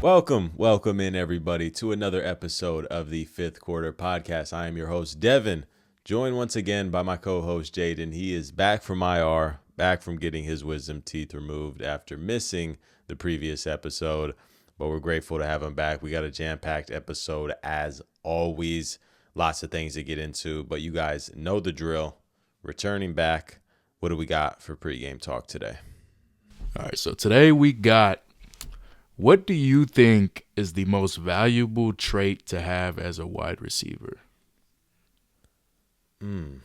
Welcome in everybody to another episode of the Fifth Quarter Podcast. I am your host, Devin, joined once again by my co-host, Jaden. He is back from IR, back from getting his wisdom teeth removed after missing the previous episode, but we're grateful to have him back. We got a jam-packed episode as always, lots of things to get into, but you guys know the drill. Returning back, what do we got for pregame talk today? All right, so today we got, what do you think is the most valuable trait to have as a wide receiver? And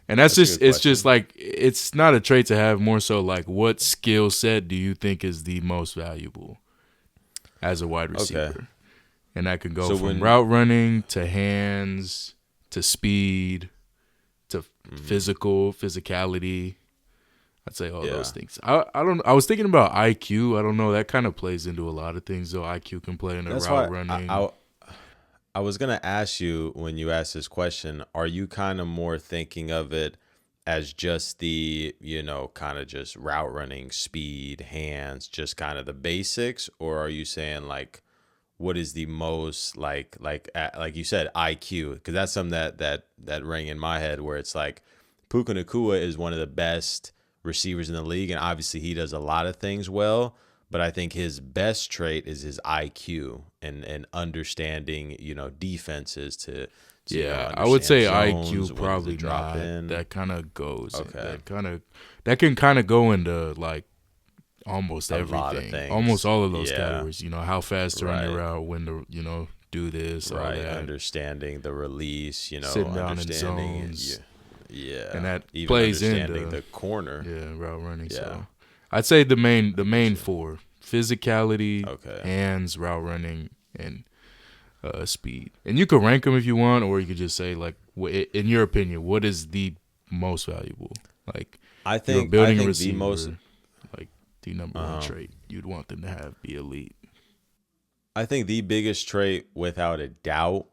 it's just like, it's not a trait to have, more so like, what skill set do you think is the most valuable as a wide receiver? Okay. And that could go from route running to hands to speed to physicality. I'd say all those things. I was thinking about IQ. I don't know. That kind of plays into a lot of things, though. IQ can play in route running. I was going to ask you, when you asked this question, are you kind of more thinking of it as just the, kind of just route running, speed, hands, just kind of the basics? Or are you saying, like, what is the most, like you said, IQ? Because that's something that rang in my head, where it's like Puka Nacua is one of the best receivers in the league, and obviously he does a lot of things well, but I think his best trait is his IQ and understanding, defenses to I would say IQ probably not. That kind of goes. Okay. That can kind of go into like almost everything. Almost all of those categories. How fast to run your route, when to do this, all that. Understanding the release, sitting down in zones. Yeah, and that even plays into the corner. Yeah, route running. Yeah. So I'd say the main four: physicality, hands, route running, and speed. And you could rank them if you want, or you could just say, like, in your opinion, what is the most valuable? Like, I think building a receiver, the number one trait you'd want them to have be elite. I think the biggest trait, without a doubt,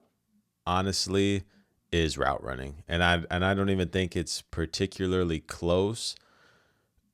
honestly, is route running. And I don't even think it's particularly close.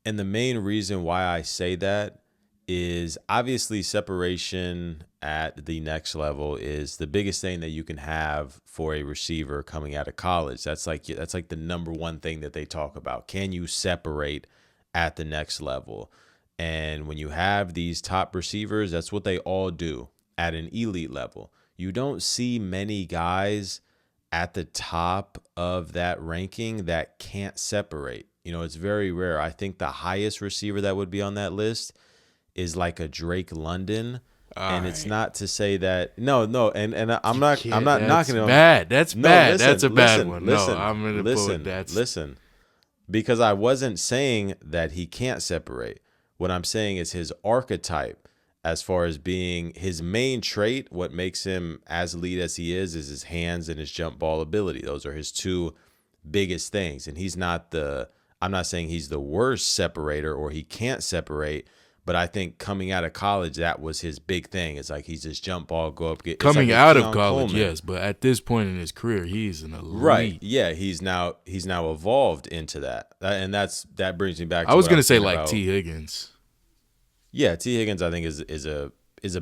And the main reason why I say that is obviously separation at the next level is the biggest thing that you can have for a receiver coming out of college. That's like the number one thing that they talk about. Can you separate at the next level? And when you have these top receivers, that's what they all do at an elite level. You don't see many guys at the top of that ranking that can't separate. It's very rare. I think the highest receiver that would be on that list is like a Drake London. And it's not to say that no, and I'm not knocking him. Bad. That's bad. Listen, that's a bad one. I'm gonna listen. Because I wasn't saying that he can't separate. What I'm saying is his archetype, as far as being his main trait, what makes him as elite as he is his hands and his jump ball ability. Those are his two biggest things. And I'm not saying he's the worst separator or he can't separate, but I think coming out of college, that was his big thing. It's like he's just jump ball, go up, get. Coming out of college, yes, but at this point in his career, he's an elite. Right? Yeah, he's now evolved into that, and that brings me back to I was gonna say like T. Higgins. Yeah, T. Higgins, I think is a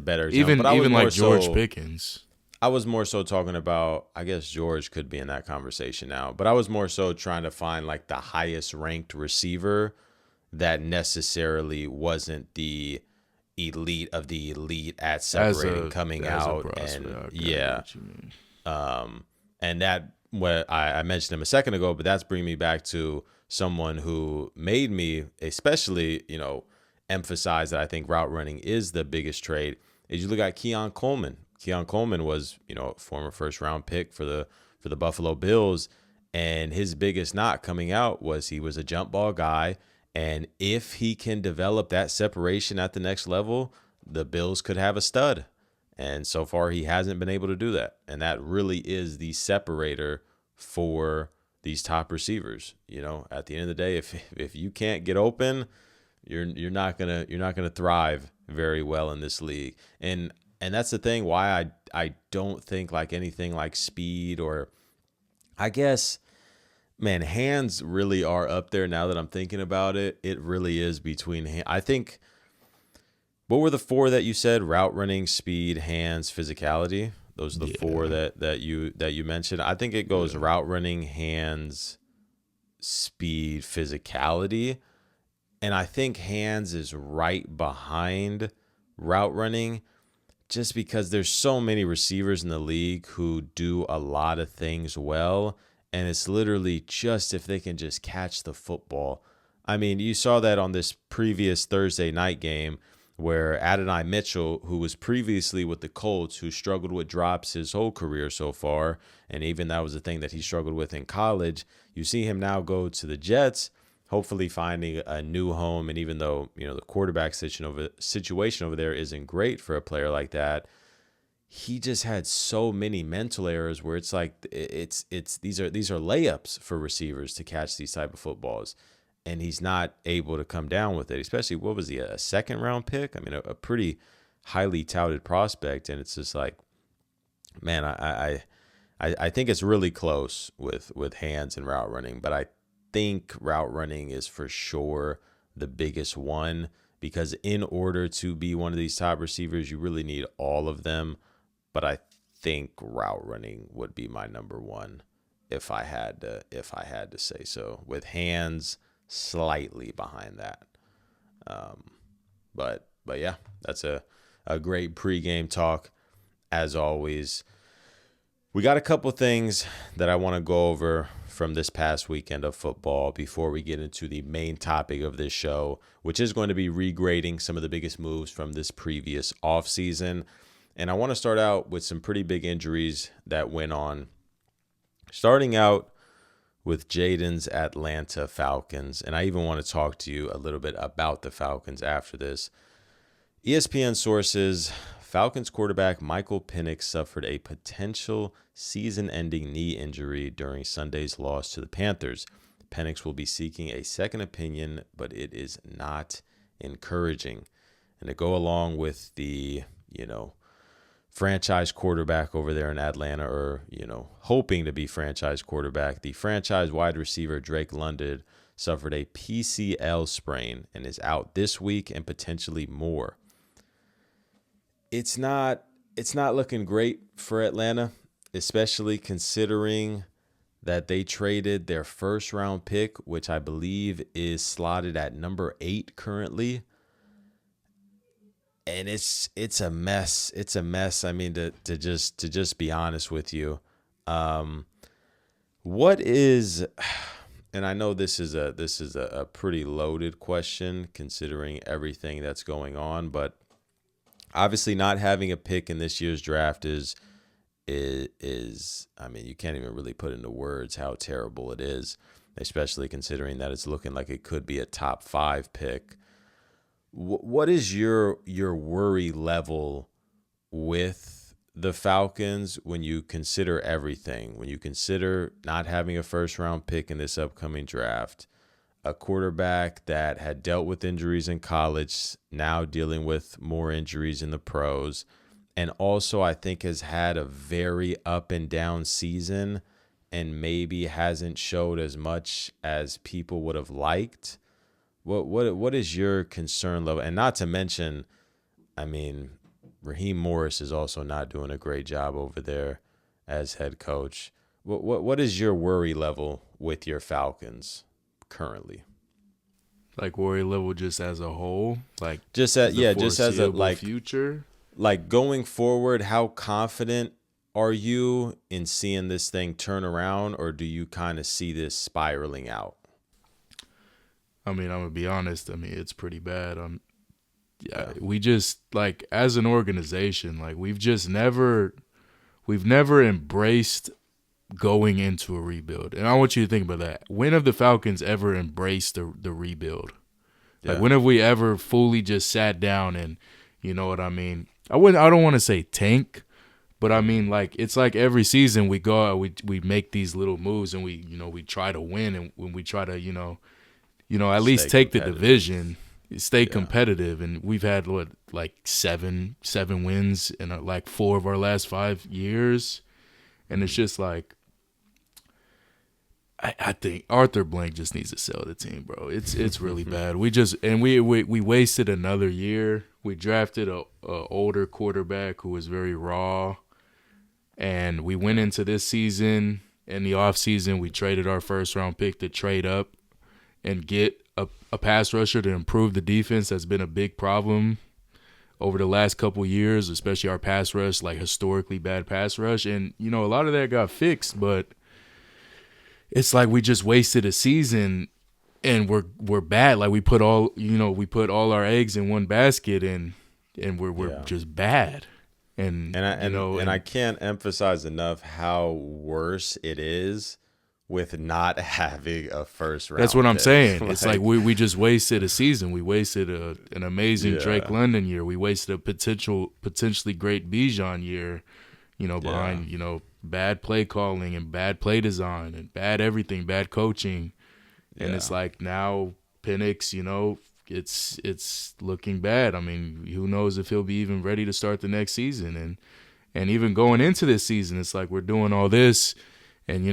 better example. Even but I was like George Pickens. I was more so talking about, I guess George could be in that conversation now, but I was more so trying to find like the highest ranked receiver that necessarily wasn't the elite of the elite at separating coming out. And and that, what I mentioned him a second ago, but that's bringing me back to someone who made me especially, emphasize that I think route running is the biggest trait. Is you look at Keon Coleman. Keon Coleman was, a former first round pick for the Buffalo Bills, and his biggest knock coming out was he was a jump ball guy, and if he can develop that separation at the next level, the Bills could have a stud. And so far he hasn't been able to do that. And that really is the separator for these top receivers. At the end of the day, if you can't get open, you're not gonna thrive very well in this league. And that's the thing why I don't think like anything like speed, or I guess, man, hands really are up there now that I'm thinking about it. It really is between I think What were the four that you said? Route running, speed, hands, physicality. Those are the four that you mentioned. I think it goes route running, hands, speed, physicality. And I think hands is right behind route running, just because there's so many receivers in the league who do a lot of things well. And it's literally just if they can just catch the football. I mean, you saw that on this previous Thursday night game where Adonai Mitchell, who was previously with the Colts, who struggled with drops his whole career so far, and even that was the thing that he struggled with in college, you see him now go to the Jets, hopefully finding a new home. And even though, the quarterback situation over there isn't great for a player like that, he just had so many mental errors where it's like these are layups for receivers to catch these type of footballs. And he's not able to come down with it, especially, what was he, a second-round pick? I mean, a pretty highly touted prospect. And it's just like, man, I think it's really close with hands and route running. But I think route running is for sure the biggest one, because in order to be one of these top receivers, you really need all of them. But I think route running would be my number one if I had to say so, with hands slightly behind that. But yeah, that's a great pregame talk as always. We got a couple things that I want to go over from this past weekend of football before we get into the main topic of this show, which is going to be regrading some of the biggest moves from this previous offseason. And I want to start out with some pretty big injuries that went on. Starting out with Jaden's Atlanta Falcons. And I even want to talk to you a little bit about the Falcons after this. ESPN sources, Falcons quarterback Michael Penix suffered a potential season-ending knee injury during Sunday's loss to the Panthers. Penix will be seeking a second opinion, but it is not encouraging. And to go along with the, franchise quarterback over there in Atlanta, or, hoping to be franchise quarterback, the franchise wide receiver Drake London suffered a PCL sprain and is out this week and potentially more. It's not looking great for Atlanta, especially considering that they traded their first round pick, which I believe is slotted at number 8 currently. And it's a mess. It's a mess. I mean, to just be honest with you, what is, and I know this is a pretty loaded question considering everything that's going on, but obviously not having a pick in this year's draft is I mean, you can't even really put into words how terrible it is, especially considering that it's looking like it could be a top 5 pick. What is your worry level with the Falcons when you consider everything? When you consider not having a first-round pick in this upcoming draft, a quarterback that had dealt with injuries in college, now dealing with more injuries in the pros, and also I think has had a very up-and-down season and maybe hasn't showed as much as people would have liked. What is your concern level? And not to mention, I mean, Raheem Morris is also not doing a great job over there as head coach. What is your worry level with your Falcons currently? Like worry level just as a whole, like just as a future. Like going forward, how confident are you in seeing this thing turn around, or do you kind of see this spiraling out? I mean, I'm going to be honest. I mean, it's pretty bad. We just, like, as an organization, like, we've never embraced going into a rebuild. And I want you to think about that. When have the Falcons ever embraced the rebuild? Yeah. Like, when have we ever fully just sat down and, you know what I mean? I don't want to say tank, but I mean, like, it's like every season we go out, we make these little moves and we try to win, and when we try to, at least take the division, stay competitive. And we've had, like seven wins in like 4 of our last 5 years. And it's just like, I think Arthur Blank just needs to sell the team, bro. It's really bad. We wasted another year. We drafted a older quarterback who was very raw, and we went into this season in the offseason. We traded our first round pick to trade up and get a pass rusher to improve the defense. That's been a big problem over the last couple years, especially our pass rush, like historically bad pass rush. And a lot of that got fixed, but it's like we just wasted a season and we're bad. Like we put all our eggs in one basket and we're just bad. And I can't emphasize enough how worse it is with not having a first round. That's what I'm pick. saying. It's like we just wasted a season. We wasted an amazing Drake London year. We wasted a potentially great Bijan year, behind bad play calling and bad play design and bad everything, bad coaching. And it's like now Penix, it's looking bad. I mean, who knows if he'll be even ready to start the next season. And even going into this season, it's like we're doing all this and,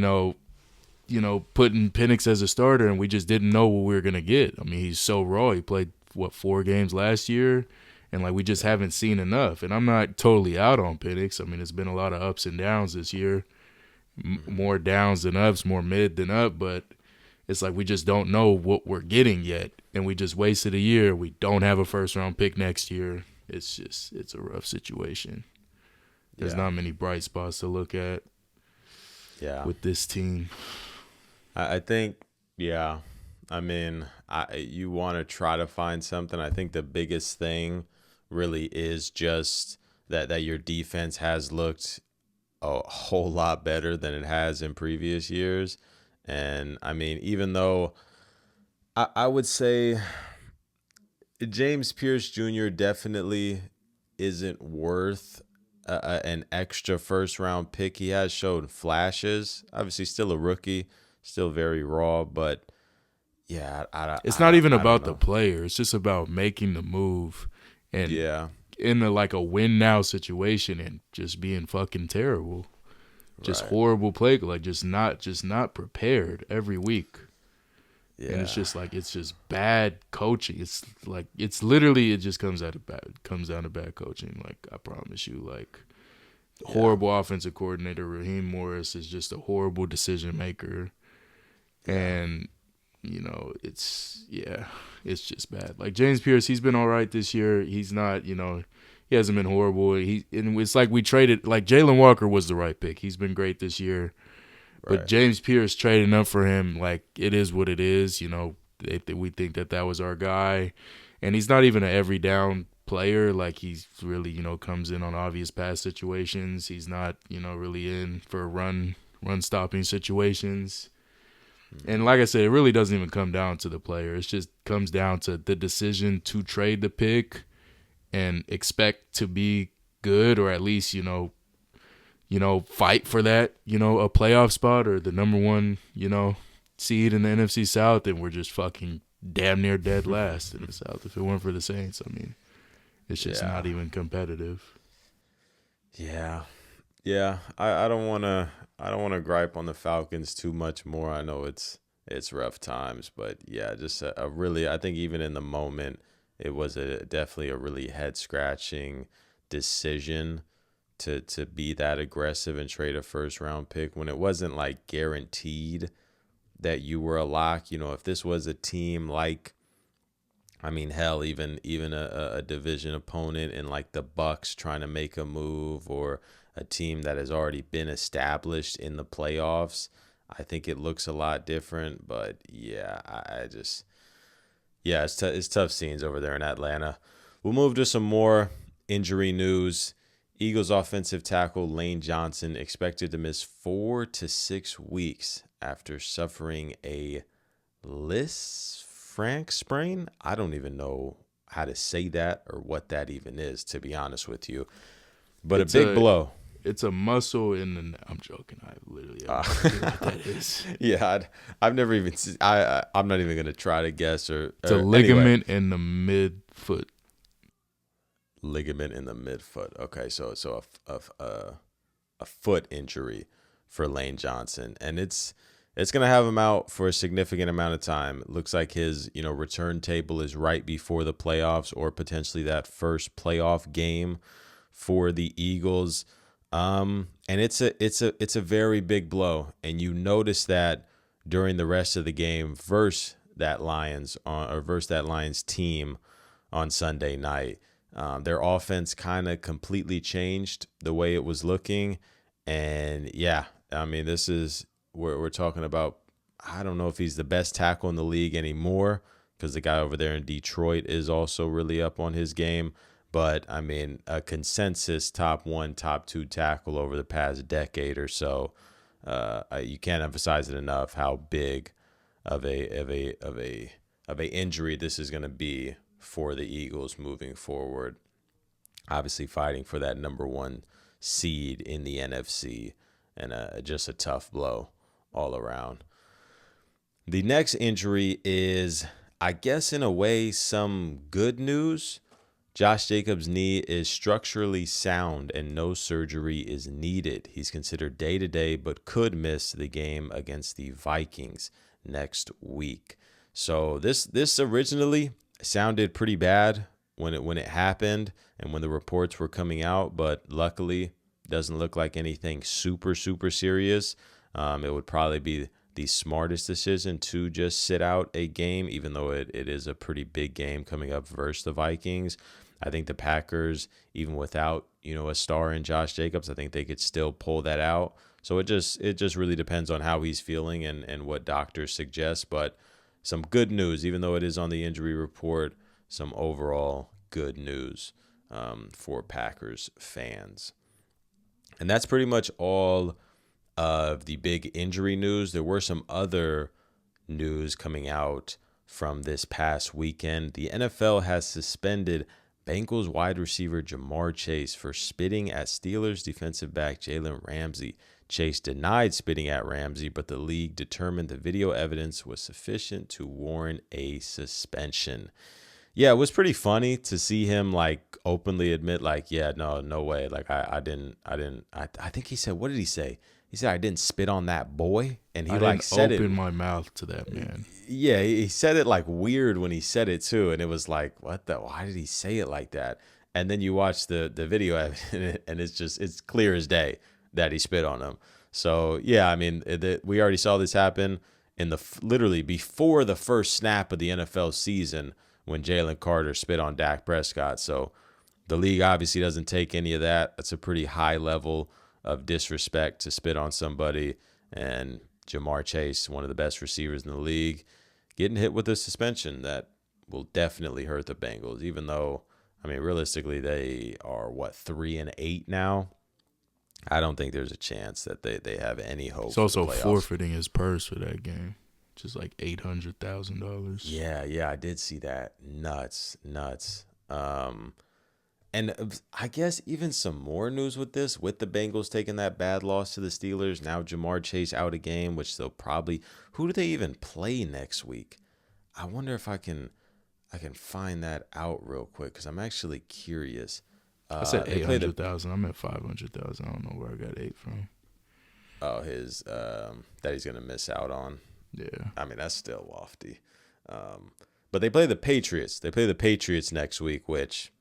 putting Penix as a starter, and we just didn't know what we were going to get. I mean, he's so raw. He played, 4 games last year, and, we just haven't seen enough. And I'm not totally out on Penix. I mean, it's been a lot of ups and downs this year, more downs than ups, more mid than up, but it's like we just don't know what we're getting yet, and we just wasted a year. We don't have a first-round pick next year. It's a rough situation. There's not many bright spots to look at with this team. I think, I mean, you want to try to find something. I think the biggest thing really is just that your defense has looked a whole lot better than it has in previous years. And, I mean, even though I would say James Pierce Jr. definitely isn't worth an extra first-round pick. He has shown flashes. Obviously, still a rookie. Still very raw, but it's not even about the player. It's just about making the move and in a win now situation and just being fucking terrible, just horrible play, just not prepared every week. And it's just it's just bad coaching. It's like it just comes down to bad coaching. Like I promise you, horrible offensive coordinator Raheem Morris is just a horrible decision maker. And, it's just bad. Like James Pierce, he's been all right this year. He's not, he hasn't been horrible. And it's like we traded, like Jalen Walker was the right pick. He's been great this year. But James Pierce trading up for him, it is what it is. We think that was our guy. And he's not even an every down player. He's really, comes in on obvious pass situations. He's not, really in for run stopping situations. And like I said, it really doesn't even come down to the player. It just comes down to the decision to trade the pick and expect to be good or at least, fight for that, a playoff spot or the number 1, seed in the NFC South. And we're just fucking damn near dead last in the South. If it weren't for the Saints, I mean, it's just not even competitive. Yeah. I don't want to gripe on the Falcons too much more. I know it's rough times, but just a really, I think even in the moment, it was definitely a really head scratching decision to be that aggressive and trade a first round pick when it wasn't guaranteed that you were a lock. If this was a team hell, even a division opponent in the Bucs trying to make a move or a team that has already been established in the playoffs, I think it looks a lot different. But it's tough scenes over there in Atlanta. We'll move to some more injury news. Eagles offensive tackle Lane Johnson expected to miss 4 to 6 weeks after suffering a Lisfranc sprain. I don't even know how to say that or what that even is, to be honest with you. But it's a big blow. It's a muscle in the. I'm joking. I literally have no idea what that is. I've never even. I'm not even gonna try to guess or. It's a ligament in the midfoot. Ligament in the midfoot. Okay, so a foot injury for Lane Johnson, and it's it's going to have him out for a significant amount of time. It looks like his, return table is right before the playoffs or potentially that first playoff game for the Eagles. And it's a very big blow. And you notice that during the rest of the game versus that Lions team on Sunday night. Their offense kind of completely changed the way it was looking. And yeah, I mean, this is we're talking about, I don't know if he's the best tackle in the league anymore, because the guy over there in Detroit is also really up on his game. But I mean, a consensus top 1, top 2 tackle over the past decade or so. You can't emphasize it enough how big of a injury this is going to be for the Eagles moving forward. Obviously fighting for that number 1 seed in the NFC, and just a tough blow all around. The next injury is, I guess in a way, some good news. Josh Jacobs' knee is structurally sound and no surgery is needed. He's considered day-to-day but could miss the game against the Vikings next week. So this originally sounded pretty bad when it happened and when the reports were coming out, but luckily doesn't look like anything super serious. It would probably be the smartest decision to just sit out a game, even though it is a pretty big game coming up versus the Vikings. I think the Packers, even without a star in Josh Jacobs, I think they could still pull that out. So it just really depends on how he's feeling and what doctors suggest. But some good news, even though it is on the injury report, some overall good news for Packers fans. And that's pretty much all of the big injury news. There were some other news coming out from this past weekend. The NFL has suspended Bengals wide receiver Ja'Marr Chase for spitting at Steelers defensive back Jalen Ramsey. Chase denied spitting at Ramsey, but the league determined the video evidence was sufficient to warrant a suspension. Yeah, it was pretty funny to see him openly admit no way. I think he said, what did he say? He said, I didn't spit on that boy. And he said it. I open my mouth to that man. Yeah, he said it weird when he said it too. And it was why did he say it like that? And then you watch the video and it's clear as day that he spit on him. So yeah, I mean, we already saw this happen literally before the first snap of the NFL season when Jalen Carter spit on Dak Prescott. So the league obviously doesn't take any of that. That's a pretty high level of disrespect to spit on somebody. And Ja'Marr Chase, one of the best receivers in the league, getting hit with a suspension that will definitely hurt the Bengals, even though, I mean, realistically, they are, 3-8 now? I don't think there's a chance that they have any hope. He's also forfeiting his purse for that game. Just $800,000. Yeah, I did see that. Nuts. And I guess even some more news with this, with the Bengals taking that bad loss to the Steelers. Now Ja'Marr Chase out a game, which they'll probably. Who do they even play next week? I wonder if I can find that out real quick because I'm actually curious. I said 800,000. I'm at 500,000. I don't know where I got 8 from. Oh, his that he's gonna miss out on. Yeah. I mean, that's still lofty. But they play the Patriots. They play the Patriots next week, which,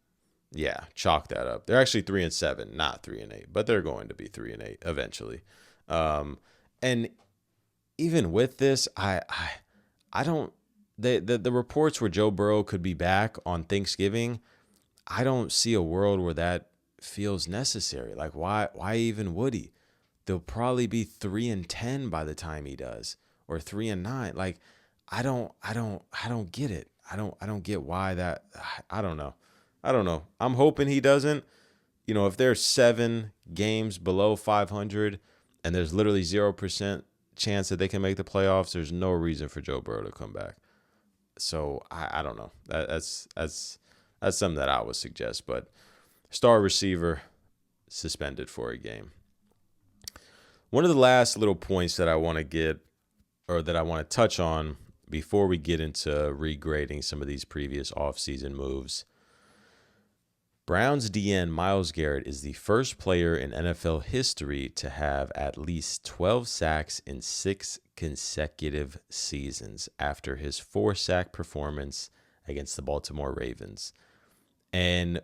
yeah, chalk that up. They're actually 3-7, not 3-8, but they're going to be 3-8 eventually. And even with this, I don't. The reports where Joe Burrow could be back on Thanksgiving, I don't see a world where that feels necessary. Why even would he? They'll probably be 3-10 by the time he does, or 3-9. I don't get it. I don't get why that. I don't know. I'm hoping he doesn't. If there's 7 games below 500 and there's literally 0% chance that they can make the playoffs, there's no reason for Joe Burrow to come back. So I don't know. That's something that I would suggest. But star receiver suspended for a game. One of the last little points that I want to get, or that I want to touch on before we get into regrading some of these previous offseason moves. Browns DN Myles Garrett is the first player in NFL history to have at least 12 sacks in 6 consecutive seasons after his 4-sack performance against the Baltimore Ravens. And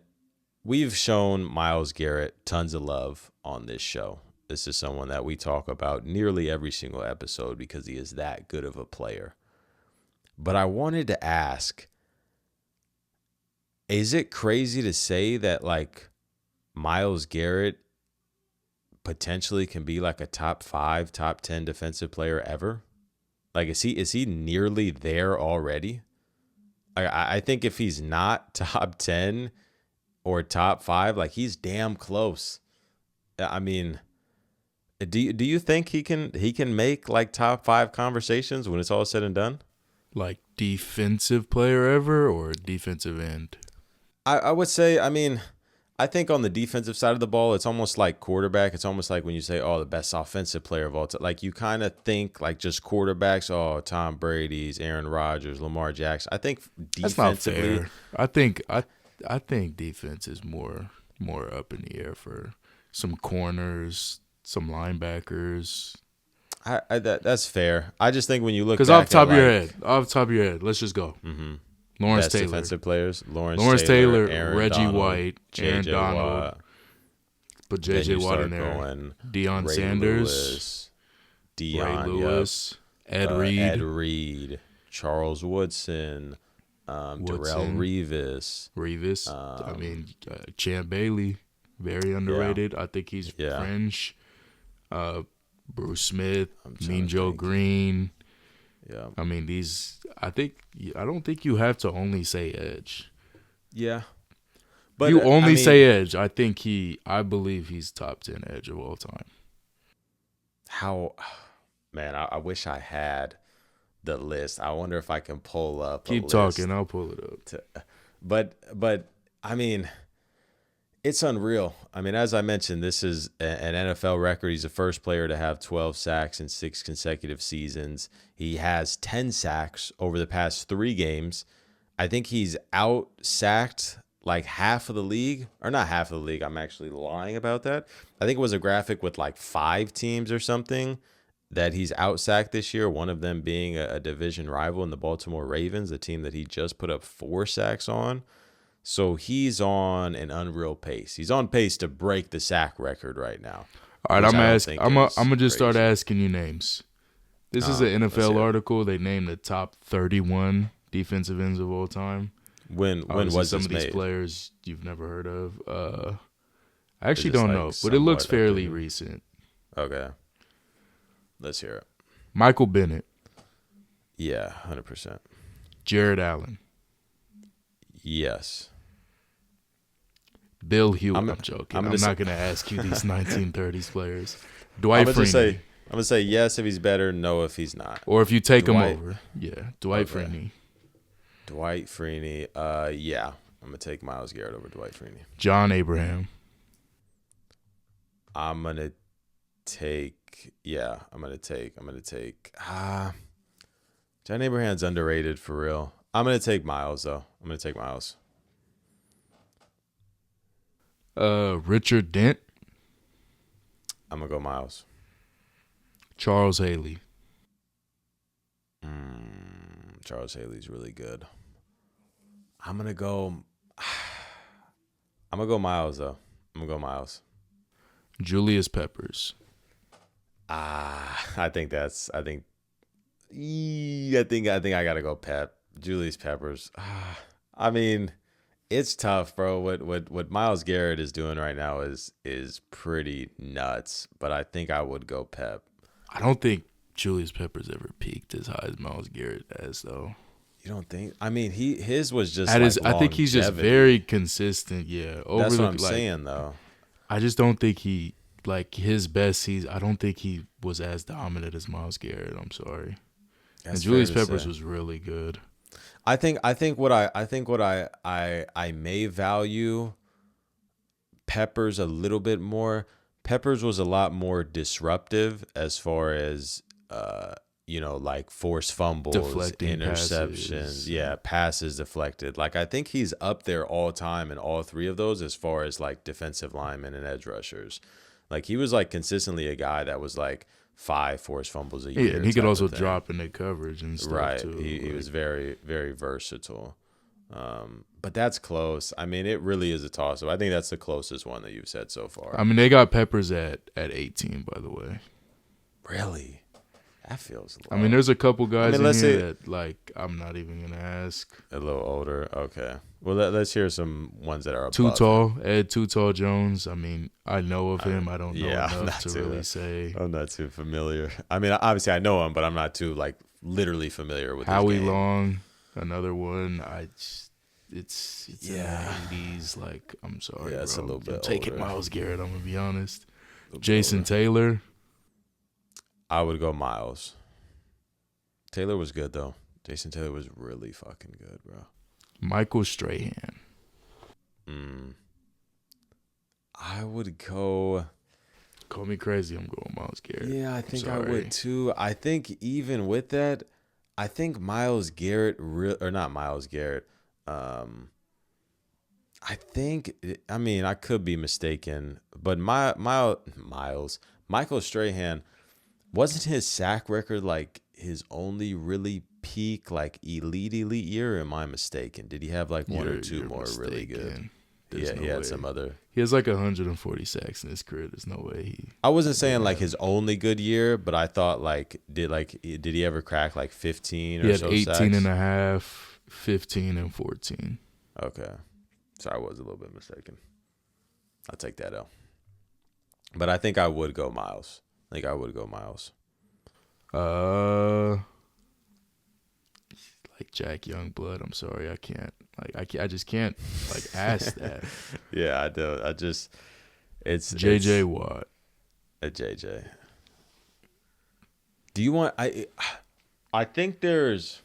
we've shown Myles Garrett tons of love on this show. This is someone that we talk about nearly every single episode because he is that good of a player. But I wanted to ask, is it crazy to say that like Myles Garrett potentially can be like a top 5, top 10 defensive player ever? Like, is he nearly there already? I think if he's not top 10 or top 5, like he's damn close. I mean, do you think he can make like top 5 conversations when it's all said and done? Like defensive player ever or defensive end? I would say, I mean, I think on the defensive side of the ball, it's almost like quarterback. It's almost like when you say, oh, the best offensive player of all time. Like you kind of think like just quarterbacks, oh, Tom Brady's, Aaron Rodgers, Lamar Jackson. I think defensively. That's not fair. I think defense is more up in the air for some corners, some linebackers. That's fair. I just think when you look because off the top of your head, let's just go. Mm-hmm. Lawrence Best Taylor, defensive players: Lawrence Taylor, Aaron Reggie Donald, White, Aaron J.J. Donald. Watt. Put J.J. Watt in there. Deion Ray Sanders, Lewis, Ray Lewis, Ed Reed, Charles Woodson, Darrell Revis. Champ Bailey, very underrated. Yeah. I think he's fringe. Bruce Smith, Mean Joe Green. Yeah. I mean, I don't think you have to only say edge. Yeah. But you only say edge. I believe he's top 10 edge of all time. Man, I wish I had the list. I wonder if I can pull up Keep talking. I'll pull it up. But I mean, it's unreal. I mean, as I mentioned, this is an NFL record. He's the first player to have 12 sacks in 6 consecutive seasons. He has 10 sacks over the past 3 games. I think he's out-sacked like half of the league. Or not half of the league. I'm actually lying about that. I think it was a graphic with like 5 teams or something that he's out-sacked this year, one of them being a division rival in the Baltimore Ravens, a team that he just put up 4 sacks on. So he's on an unreal pace. He's on pace to break the sack record right now. All right, I'm gonna just start asking you names. This is an NFL article. They named the top 31 defensive ends of all time. When was some this of these made? Players you've never heard of? I actually don't know, but it looks fairly recent. Okay, let's hear it. Michael Bennett. Yeah, 100%. Jared Allen. Yes. Bill Hewitt. I'm joking. I'm not going to ask you these 1930s players. Dwight Freeney. I'm going to say yes if he's better, no if he's not. Or if you take him over. Yeah, Dwight Freeney. Dwight Freeney. Yeah, I'm going to take Myles Garrett over Dwight Freeney. John Abraham. I'm going to take John Abraham's underrated for real. I'm going to take Myles, though. I'm going to take Myles. Richard Dent. I'm going to go Myles. Charles Haley. Charles Haley's really good. I'm going to go Myles, though. I'm going to go Myles. Julius Peppers. I think I got to go Pep. Julius Peppers. I mean, it's tough, bro. What Myles Garrett is doing right now is pretty nuts. But I think I would go Pep. I don't think Julius Peppers ever peaked as high as Myles Garrett has, though. You don't think? I mean, his was just I think he's just very consistent. Yeah, that's what I'm saying, though. I just don't think he his best season. I don't think he was as dominant as Myles Garrett. I'm sorry. And Julius Peppers was really good. I think what I may value Peppers a little bit more. Peppers was a lot more disruptive as far as like forced fumbles, deflecting interceptions, passes deflected. Like I think he's up there all time in all three of those as far as like defensive linemen and edge rushers. Like he was like consistently a guy that was like 5 forced fumbles a year. Yeah, and he could also drop into coverage and stuff right. too. He was very, very versatile. But that's close. I mean, it really is a toss-up. I think that's the closest one that you've said so far. I mean, they got Peppers at 18, by the way. Really? That feels low. I mean, there's a couple guys in here that, like, I'm not even going to ask. A little older? Okay. Well, let's hear some ones that are above. Too Tall, Ed Too Tall Jones. I mean, I know of him. I don't know enough to really say. I'm not too familiar. I mean, obviously I know him, but I'm not too, like, literally familiar with Howie his game. Long, another one. It's in the 80s. Like, I'm sorry, it's bro. a little bit I'm taking older. Myles Garrett, I'm going to be honest. Jason Taylor. I would go Myles. Taylor was good, though. Jason Taylor was really fucking good, bro. Michael Strahan. I would go. Call me crazy. I'm going Myles Garrett. Yeah, I think I would too. I think even with that, I think Myles Garrett, or not Myles Garrett. I think, I mean, I could be mistaken, but Michael Strahan, wasn't his sack record like his only really peak, like elite year? Or am I mistaken? Did he have like one or two more mistaken. Really good? He had some other. He has like 140 sacks in his career. There's no way he. I wasn't saying like his only good year, but I thought like did he ever crack like 15 or so? He had 18 and a half, 15 and 14. Okay, so I was a little bit mistaken. I'll take that L. But I think I would go Myles. Like Jack Youngblood. I'm sorry, I can't. I just can't like ask that. Yeah, I do. It's JJ Watt. A JJ. Do you want? I think there's.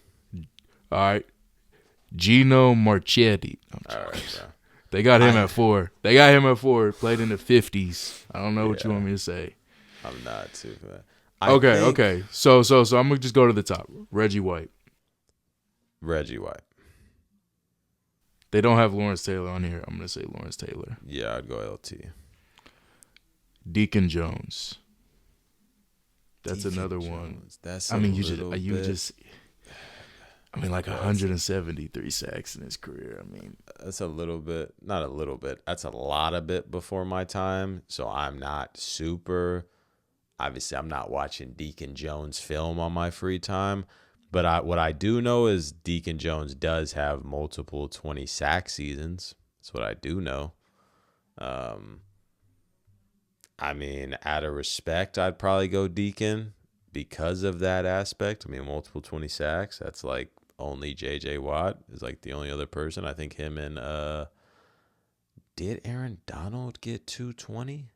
All right, Gino Marchetti. All right, bro. They got him at 4. Played in the 50s. I don't know what you want me to say. I'm not too bad. Okay. So I'm gonna just go to the top. Reggie White. They don't have Lawrence Taylor on here. I'm gonna say Lawrence Taylor. Yeah, I'd go LT. Deacon Jones. That's Deacon another Jones. one. That's like 173 sacks in his career. I mean, that's a little bit, not a little bit. That's a lot of bit before my time. So I'm not super. Obviously, I'm not watching Deacon Jones film on my free time. But what I do know is Deacon Jones does have multiple 20 sack seasons. That's what I do know. I mean, out of respect, I'd probably go Deacon because of that aspect. I mean, multiple 20 sacks. That's like only J.J. Watt is like the only other person. I think him and did Aaron Donald get 220?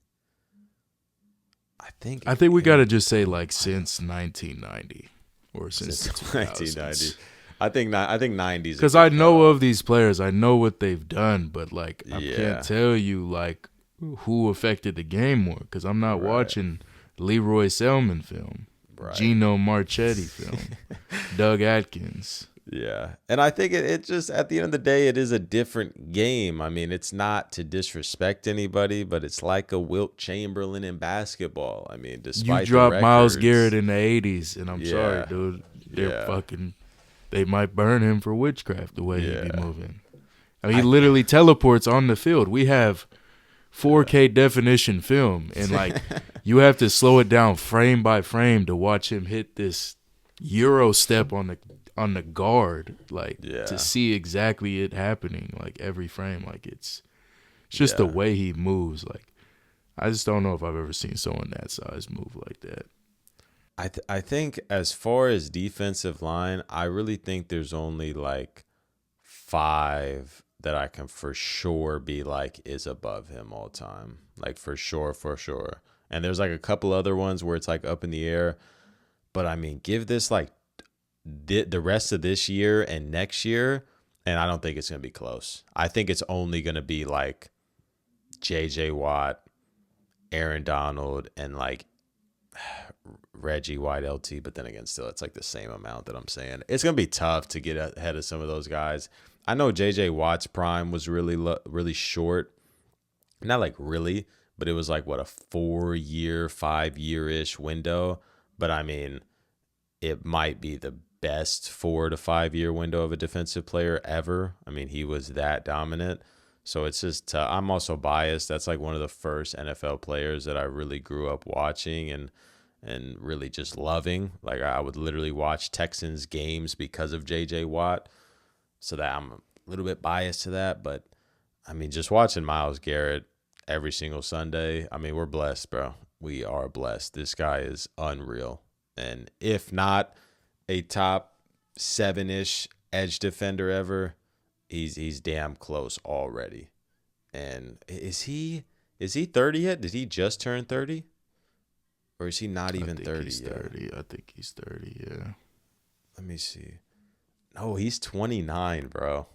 I think we got to just say like since 1990 or since 1990. I think 90s. Because I know of these players. I know what they've done, but like I can't tell you like who affected the game more because I'm not watching Leroy Selman film, Gino Marchetti film, Doug Atkins. Yeah, and I think it just at the end of the day, it is a different game. I mean, it's not to disrespect anybody, but it's like a Wilt Chamberlain in basketball. I mean, despite you dropped the Myles Garrett in the 80s, and I'm sorry, dude. They're they might burn him for witchcraft the way he'd be moving. I mean, he literally teleports on the field. We have 4K definition film, and like you have to slow it down frame by frame to watch him hit this Euro step on the guard, like to see exactly it happening, like every frame. Like it's just the way he moves. Like I just don't know if I've ever seen someone that size move like that. I think as far as defensive line, I really think there's only like 5 that I can for sure be like is above him all time. Like for sure. And there's like a couple other ones where it's like up in the air. But I mean, give this like the rest of this year and next year, and I don't think it's going to be close. I think it's only going to be like J.J. Watt, Aaron Donald, and like Reggie White, LT, but then again, still, it's like the same amount that I'm saying. It's going to be tough to get ahead of some of those guys. I know JJ Watt's prime was really short. Not like really, but it was like, what, a 4-year, 5-year-ish window. But I mean, it might be the best 4 to 5 year window of a defensive player ever. I mean, he was that dominant. So it's just, I'm also biased. That's like one of the first NFL players that I really grew up watching and really just loving. Like I would literally watch Texans games because of JJ Watt. So that I'm a little bit biased to that. But I mean, just watching Myles Garrett every single Sunday. I mean, we're blessed, bro. We are blessed. This guy is unreal. And if not a top 7-ish edge defender ever, he's damn close already. And is he 30 yet? Did he just turn 30? Or is he not even 30 he's yet? 30. I think he's 30, yeah. Let me see. No, he's 29, bro.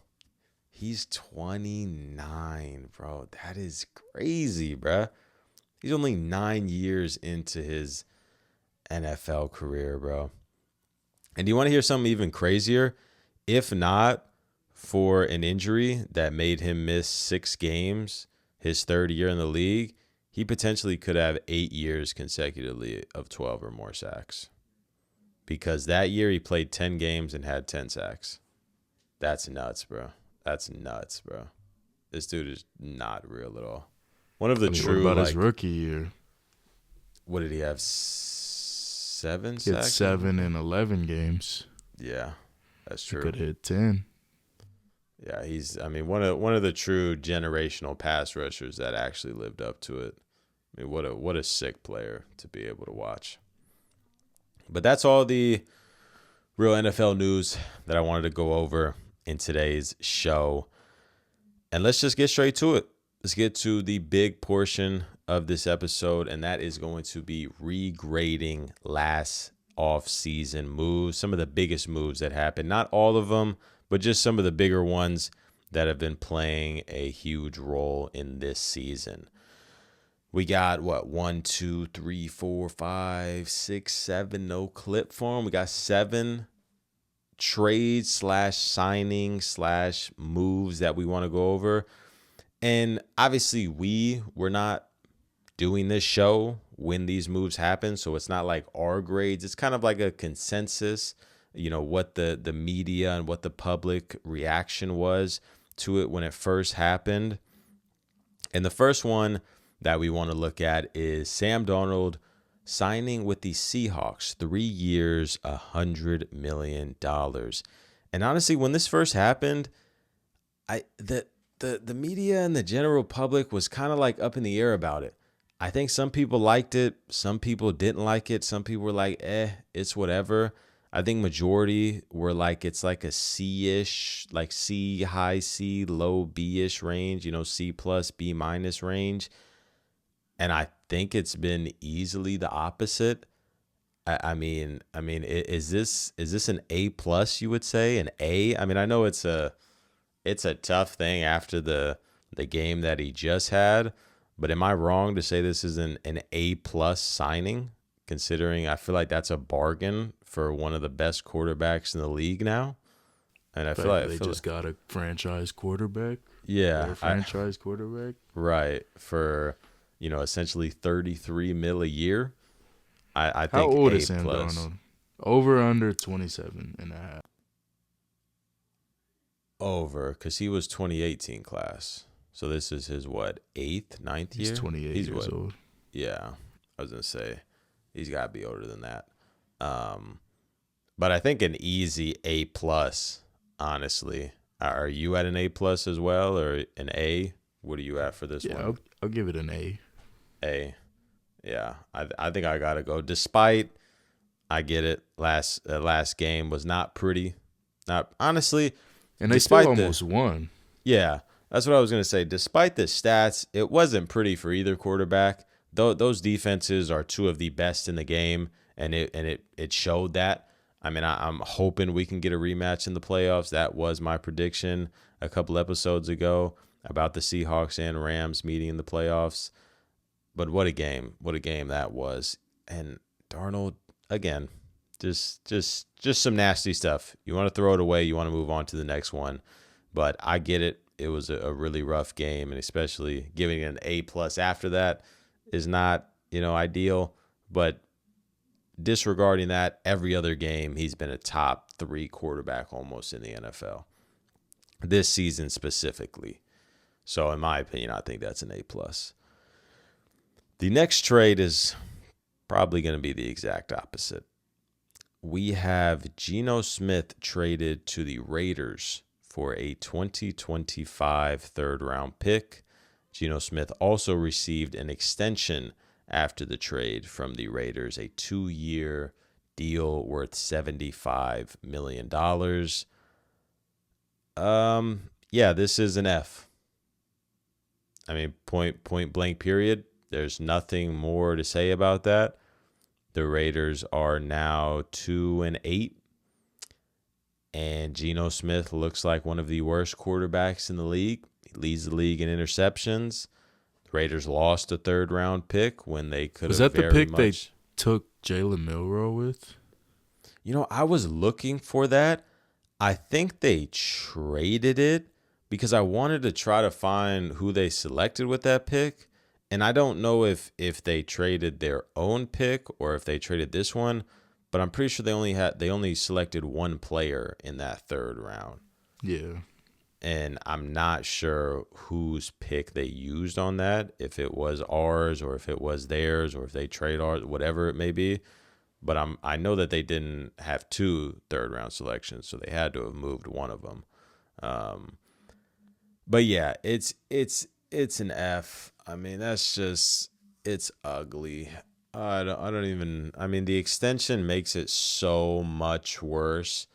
He's 29, bro. That is crazy, bro. He's only 9 years into his NFL career, bro. And do you want to hear something even crazier? If not for an injury that made him miss 6 games his third year in the league, he potentially could have 8 years consecutively of 12 or more sacks. Because that year he played 10 games and had 10 sacks. That's nuts, bro. That's nuts, bro. This dude is not real at all. One of the true, what about his rookie year? What did he have? 7 sacks? He had 7 in 11 games. Yeah, that's true. He could hit 10. Yeah, he's, I mean, one of the true generational pass rushers that actually lived up to it. I mean, what a sick player to be able to watch. But that's all the real NFL news that I wanted to go over in today's show. And let's just get straight to it. Let's get to the big portion of this episode, and that is going to be regrading last off-season moves, some of the biggest moves that happened. Not all of them, but just some of the bigger ones that have been playing a huge role in this season. We got, 1, 2, 3, 4, 5, 6, 7, no clip form. We got 7 trades / signing / moves that we want to go over. And obviously we're not doing this show when these moves happen, so it's not like our grades. It's kind of like a consensus, what the media and what the public reaction was to it when it first happened. And the first one that we want to look at is Sam Darnold signing with the Seahawks, 3 years, $100 million. And honestly, when this first happened, the media and the general public was kind of like up in the air about it. I think some people liked it. Some people didn't like it. Some people were like, it's whatever. I think majority were like, it's like a C-ish, like C, high C, low B-ish range, C plus, B minus range. And I think it's been easily the opposite. I mean, is this an A plus? You would say an A? I mean, I know it's a tough thing after the game that he just had, but am I wrong to say this is an A plus signing? Considering I feel like that's a bargain for one of the best quarterbacks in the league now, and I feel like they just got a franchise quarterback. Yeah, quarterback, right? For essentially $33 million a year. I think. How old A is Sam plus. Darnold? Over under 27.5. Over, because he was 2018 class. So this is his, 8th, 9th year? He's 28 years old. Yeah, I was going to say, he's got to be older than that. But I think an easy A+, honestly. Are you at an A+ as well, or an A? What are you at for this one? Yeah, I'll give it an A. A. Yeah, I think I got to go. Despite, I get it, last game was not pretty. Not honestly. And they still almost won. Yeah, that's what I was going to say. Despite the stats, it wasn't pretty for either quarterback. Those defenses are 2 of the best in the game, and it showed that. I mean, I'm hoping we can get a rematch in the playoffs. That was my prediction a couple episodes ago about the Seahawks and Rams meeting in the playoffs. But what a game that was. And Darnold, again, just some nasty stuff. You want to throw it away. You want to move on to the next one. But I get it. It was a really rough game, and especially giving it an A+ after that is not, ideal. But disregarding that, every other game he's been a top 3 quarterback almost in the NFL this season specifically. So in my opinion, I think that's an A+. The next trade is probably going to be the exact opposite. We have Geno Smith traded to the Raiders for a 2025 third-round pick. Geno Smith also received an extension after the trade from the Raiders, a 2-year deal worth $75 million. Yeah, this is an F. I mean, point blank period. There's nothing more to say about that. The Raiders are now 2-8. And Geno Smith looks like one of the worst quarterbacks in the league. He leads the league in interceptions. The Raiders lost a third-round pick when they could have. Was that the pick they took Jalen Milroe with? I was looking for that. I think they traded it because I wanted to try to find who they selected with that pick. And I don't know if they traded their own pick or if they traded this one. But I'm pretty sure they only selected one player in that third round. Yeah. And I'm not sure whose pick they used on that, if it was ours or if it was theirs or if they trade ours, whatever it may be. But I know that they didn't have 2 third-round selections, so they had to have moved one of them. But yeah, it's an F. I mean, it's ugly. I don't even. I mean, the extension makes it so much worse.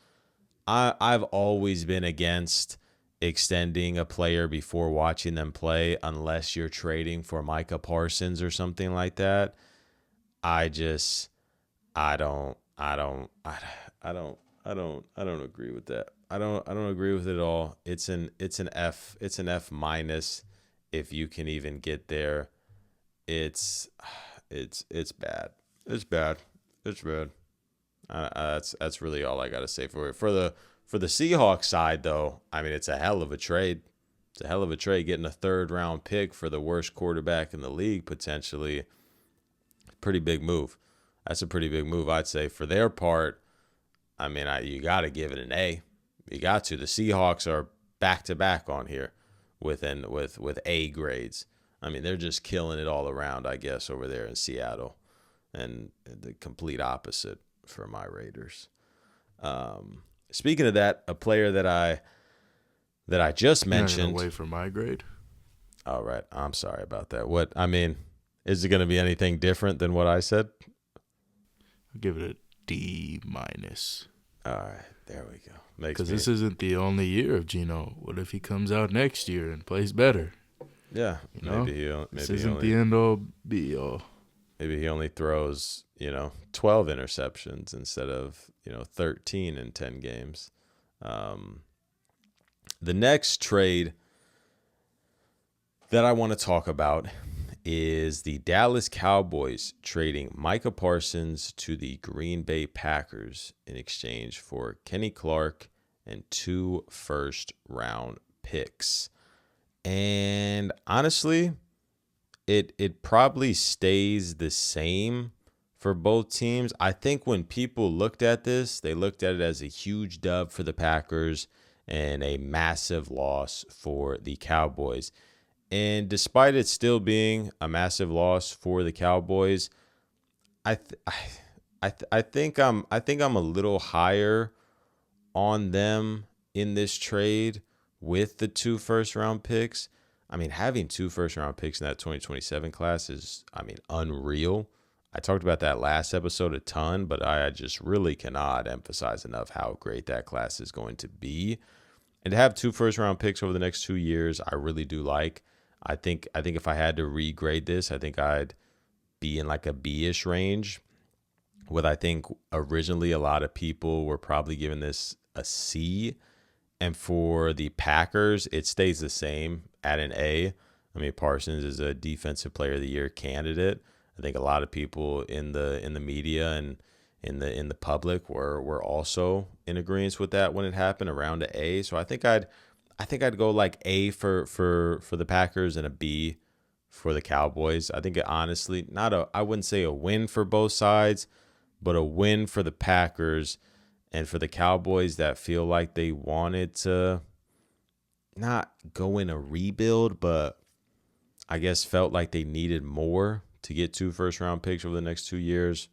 I've always been against extending a player before watching them play, unless you're trading for Micah Parsons or something like that. I don't agree with that. I don't agree with it at all. It's an F. It's an F- if you can even get there. It's bad. It's bad. It's bad. That's really all I got to say for it. For the Seahawks side, though, I mean, it's a hell of a trade. It's a hell of a trade getting a third-round pick for the worst quarterback in the league, potentially. Pretty big move. That's a pretty big move, I'd say. For their part, I mean, you got to give it an A. You got to. The Seahawks are back-to-back on here with A grades. I mean, they're just killing it all around, I guess, over there in Seattle. And the complete opposite for my Raiders. Speaking of that, a player that I just mentioned. Wait for my grade. All right. I'm sorry about that. Is it going to be anything different than what I said? I'll give it a D-. All right. There we go. Because this isn't the only year of Geno. What if he comes out next year and plays better? Yeah, This isn't the end all be all. Maybe he only throws 12 interceptions instead of 13 in 10 games. The next trade that I want to talk about is the Dallas Cowboys trading Micah Parsons to the Green Bay Packers in exchange for Kenny Clark and 2 first-round picks. And honestly, it probably stays the same for both teams. I think when people looked at this, they looked at it as a huge dub for the Packers and a massive loss for the Cowboys. And despite it still being a massive loss for the Cowboys, I think I'm a little higher on them in this trade with the 2 first-round picks. I mean, having 2 first-round picks in that 2027 class is, unreal. I talked about that last episode a ton, but I just really cannot emphasize enough how great that class is going to be. And to have 2 first-round picks over the next 2 years, I really do like. I think if I had to regrade this, I think I'd be in like a B-ish range. What I think originally a lot of people were probably giving this a C. And for the Packers, it stays the same at an A. I mean, Parsons is a Defensive Player of the Year candidate. I think a lot of people in the media and in the public were also in agreement with that when it happened, around an A. So I think I'd go like A for the Packers and a B for the Cowboys. I think it honestly I wouldn't say a win for both sides, but a win for the Packers and for the Cowboys that feel like they wanted to not go in a rebuild, but I guess felt like they needed more to get 2 first-round picks over the next 2 years,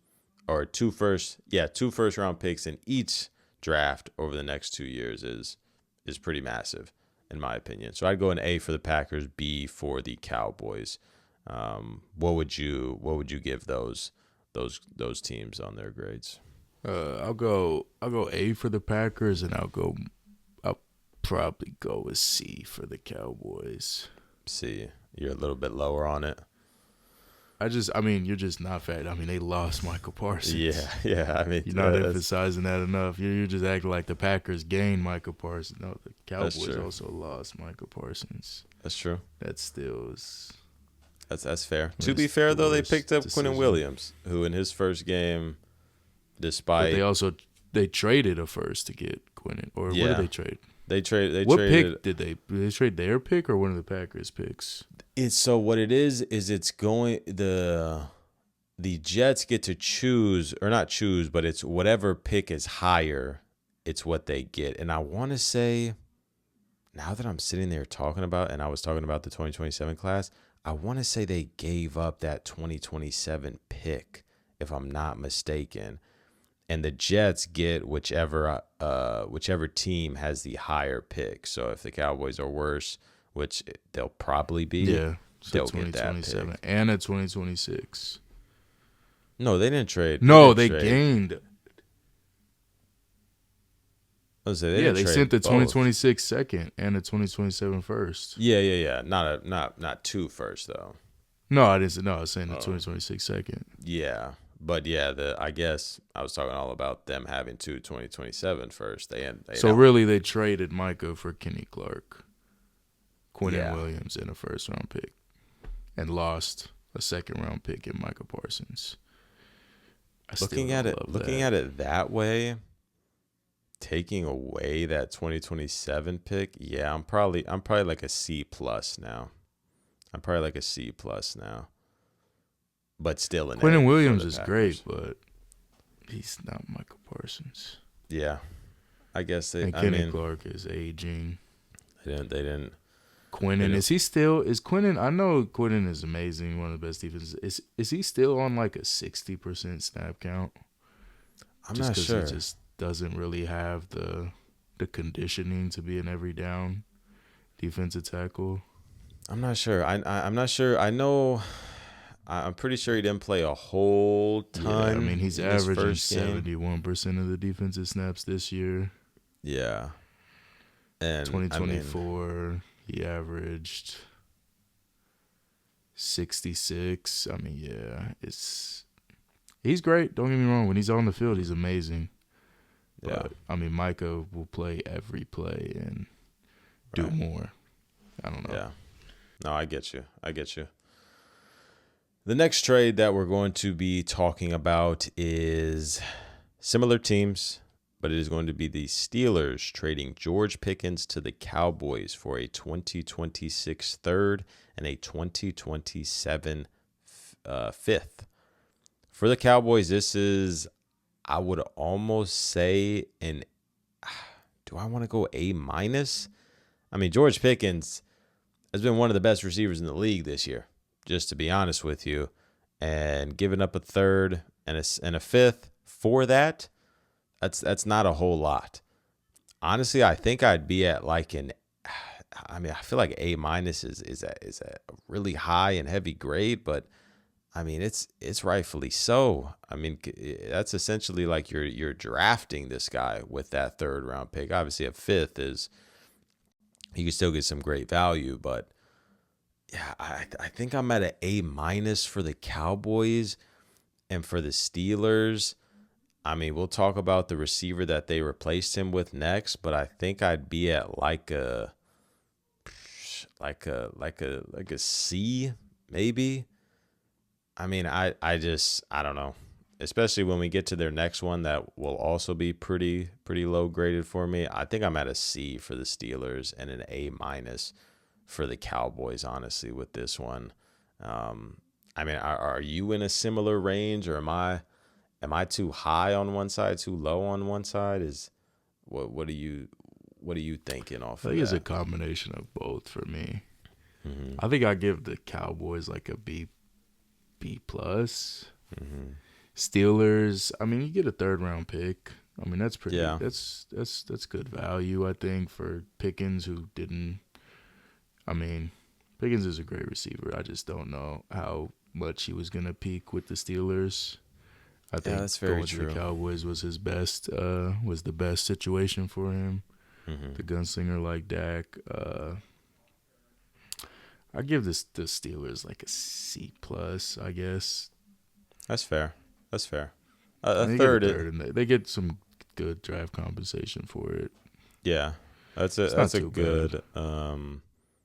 or 2 first-round picks in each draft over the next 2 years is pretty massive in my opinion. So I'd go an A for the Packers, B for the Cowboys. What would you give those teams on their grades? I'll go A for the Packers, and I'll probably go with C for the Cowboys. C. You're a little bit lower on it. You're just not fat. I mean, they lost Michael Parsons. Yeah. I mean, you're not emphasizing that enough. You're just acting like the Packers gained Michael Parsons. No, the Cowboys also lost Michael Parsons. That's true. That still is. That's fair. To be fair, though, they picked up Quinnen Williams, who in his first game, despite they traded a first to get Quinnen. Or what did they trade? They traded. What pick did they trade? Their pick or one of the Packers picks? So what it is it's going the Jets get to choose, or not choose, but it's whatever pick is higher, it's what they get. And I want to say, now that I'm sitting there talking about, and I was talking about the 2027 class, I want to say they gave up that 2027 pick, if I'm not mistaken. And the Jets get whichever team has the higher pick. So if the Cowboys are worse, which they'll probably be, they'll get that pick. And a 2026. No, they didn't trade. No, they gained. They sent the 2026 second and the 2027 first. Yeah. Not 2 first though. No, I didn't say. No, I was saying the 2026 second. Yeah. But yeah, I guess I was talking all about them having 2 2027 first. Really they traded Micah for Kenny Clark, Quinnen Williams, and a first-round pick, and lost a second-round pick in Michael Parsons. Looking at it that way, taking away that 2027 pick, I'm probably like a C+ now. But still in Quinnen Williams is great, but he's not Michael Parsons. Yeah. I guess Kenny Clark is aging. They didn't. Quinnen, is Quinnen? I know Quinnen is amazing, one of the best defenses. Is he still on like a 60% snap count? I'm not sure. He just doesn't really have the conditioning to be an every down defensive tackle. I'm not sure. I'm not sure. I'm pretty sure he didn't play a whole ton. Yeah, he's averaging 71% of the defensive snaps this year. Yeah. And 2024, he averaged 66. He's great. Don't get me wrong. When he's on the field, he's amazing. Yeah. But, Micah will play every play and do more. I don't know. Yeah. No, I get you. The next trade that we're going to be talking about is similar teams, but it is going to be the Steelers trading George Pickens to the Cowboys for a 2026 third and a 2027 fifth. For the Cowboys, this is, I would almost say, do I want to go A-? George Pickens has been one of the best receivers in the league this year, just to be honest with you, and giving up a third and a fifth for that's not a whole lot. Honestly, I think I'd be at like I feel like A- is a really high and heavy grade, but it's rightfully so. That's essentially like you're drafting this guy with that third round pick. Obviously, a fifth is, you can still get some great value, but yeah, I think I'm at an A- for the Cowboys. And for the Steelers, we'll talk about the receiver that they replaced him with next, but I think I'd be at like a C, maybe. I don't know. especially when we get to their next one, that will also be pretty low graded for me. I think I'm at a C for the Steelers and an A- for the Cowboys, honestly, with this one. I mean, are you in a similar range, or am I too high on one side, too low on one side? What are you thinking off I of think that? it's a combination of both for me. Mm-hmm. I think I give the Cowboys like a B plus. Mm-hmm. Steelers, I mean, you get a 3rd-round pick. I mean, that's pretty. Yeah. That's good value, I think, for Pickens, who didn't. I mean, Pickens is a great receiver. I just don't know how much he was gonna peak with the Steelers. I think that's very going true. to the Cowboys was his best. Was the best situation for him. Mm-hmm. The gunslinger like Dak. I give the Steelers like a C plus, I guess. That's fair. A They third. get a third, and they get some good draft compensation for it. Yeah, that's a good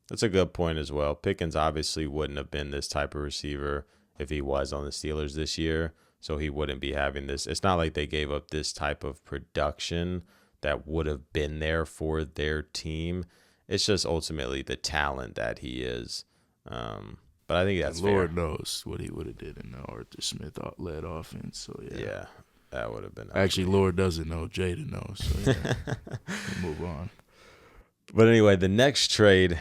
that's a good point as well. Pickens obviously wouldn't have been this type of receiver if he was on the Steelers this year, so he wouldn't be having this. It's not like they gave up this type of production that would have been there for their team. It's just ultimately the talent that he is. But I think that's Lord fair. knows what he would have did in the Arthur Smith-led offense. So, yeah. Yeah, that would have been Actually, Lord doesn't know. Jaden knows. So, yeah. We'll move on. But anyway, the next trade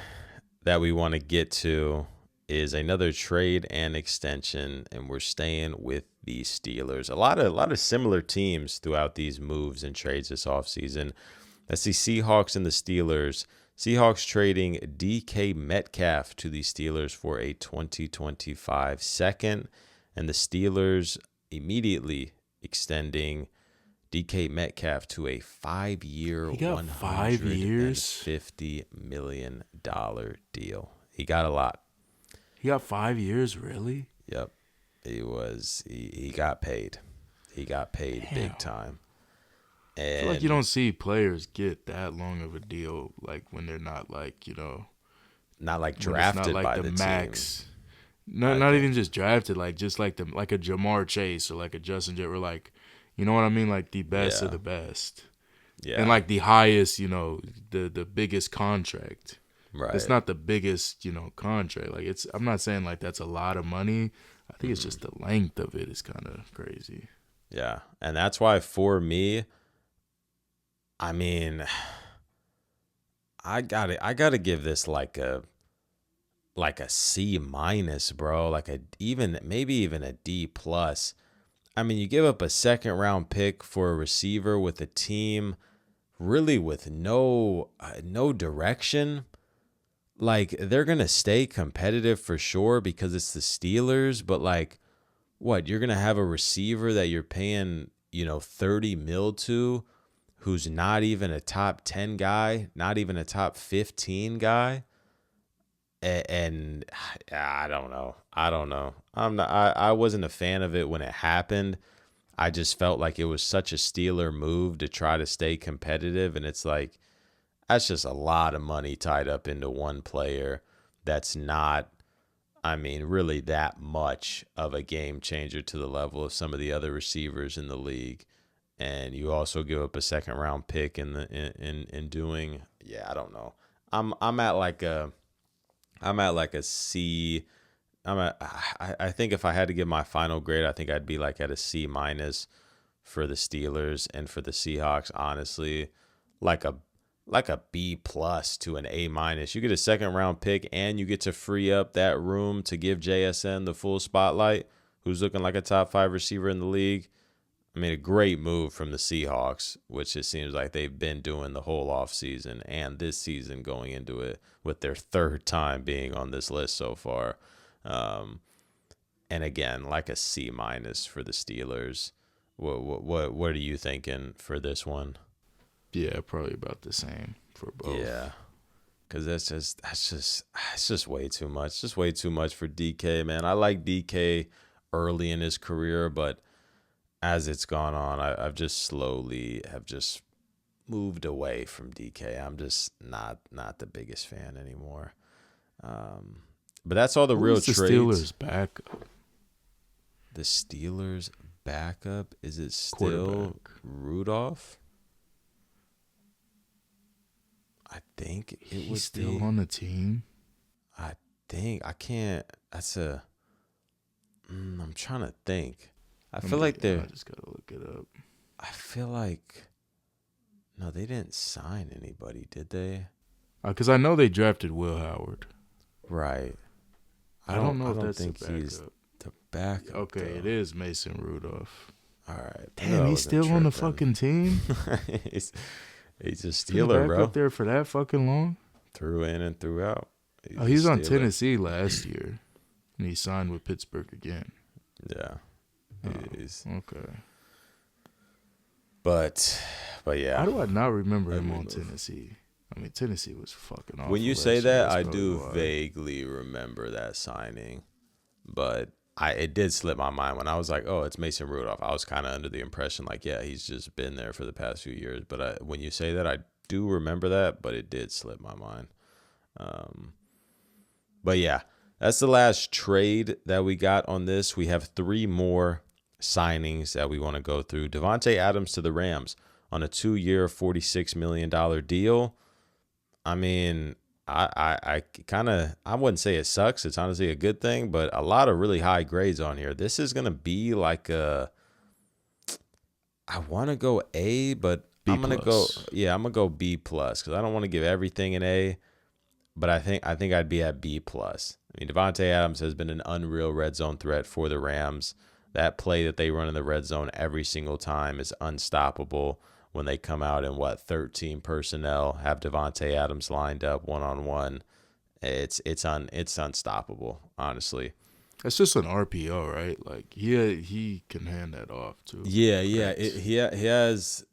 that we want to get to is another trade and extension, and we're staying with the Steelers. A lot of similar teams throughout these moves and trades this offseason. That's the Seahawks and the Steelers. Seahawks trading DK Metcalf to the Steelers for a 2025 second, and the Steelers immediately extending DK Metcalf to a 5-year, $150 million deal. He got a lot. He got 5 years, really? Yep. He got paid. He got paid big time. And I feel like you don't see players get that long of a deal, like when they're not like, not like drafted not like by the the max. team. Not even just drafted, like just like a Jamar Chase or like a Justin Jefferson, or like, you know what I mean, like the best of the best. Yeah. And like the highest, the biggest contract. Right. It's not the biggest, contract. Like I'm not saying like that's a lot of money. I think it's just the length of it is kind of crazy. Yeah. And that's why for me, I mean, I gotta give this like a C minus, bro. Maybe even a D plus. I mean, you give up a 2nd-round pick for a receiver with a team really with no direction. Like, they're gonna stay competitive for sure because it's the Steelers, but like, what, you're gonna have a receiver that you're paying, $30 million to, who's not even a top 10 guy, not even a top 15 guy. And I don't know. I wasn't a fan of it when it happened. I just felt like it was such a Steeler move to try to stay competitive. And it's like, that's just a lot of money tied up into one player. That's not, really that much of a game changer to the level of some of the other receivers in the league. And you also give up a 2nd-round pick in doing, I don't know. I'm at like a C. I think if I had to give my final grade, I think I'd be like at a C minus for the Steelers, and for the Seahawks, honestly, like a B plus to an A minus. You get a 2nd-round pick, and you get to free up that room to give JSN the full spotlight, who's looking like a top 5 receiver in the league. I mean, a great move from the Seahawks, which it seems like they've been doing the whole offseason and this season going into it, with their 3rd time being on this list so far. And again, like a C minus for the Steelers. What are you thinking for this one? Yeah, probably about the same for both. Yeah, because that's just way too much. Just way too much for DK, man. I like DK early in his career, but as it's gone on, I've just slowly have just moved away from DK. I'm just not the biggest fan anymore. But that's all the real trades. The Steelers backup. The Steelers backup? Is it still Rudolph? I think he's still on the team. I think I can't. I'm trying to think. I just gotta look it up. I feel like no, they didn't sign anybody, did they? Because I know they drafted Will Howard. Right. I don't know if that's think he's the backup. Okay, though. It is Mason Rudolph. All right. Damn, he's still on the fucking team. he's a Steeler, bro. Up there for that fucking long. Through in and throughout. He's on Tennessee last year, and he signed with Pittsburgh again. Yeah. Okay. But yeah. How do I not remember him on Tennessee? I mean, Tennessee was fucking awful. When you say that, I do vaguely remember that signing, but it did slip my mind when I was like, oh, it's Mason Rudolph. I was kind of under the impression like, yeah, he's just been there for the past few years. But when you say that, I do remember that, but it did slip my mind. But yeah, that's the last trade that we got on this. We have 3 more signings that we want to go through. Davante Adams to the Rams on a 2-year, $46 million deal. I mean, I wouldn't say it sucks. It's honestly a good thing, but a lot of really high grades on here. This is going to be like I want to go A, but I'm going to go B plus because I don't want to give everything an A, but I think I'd be at B plus. I mean, Davante Adams has been an unreal red zone threat for the Rams. That play that they run in the red zone every single time is unstoppable. When they come out in 13 personnel, have Davante Adams lined up 1-on-1, it's unstoppable. Honestly, that's just an RPO, right? Like he can hand that off too. Yeah. He has.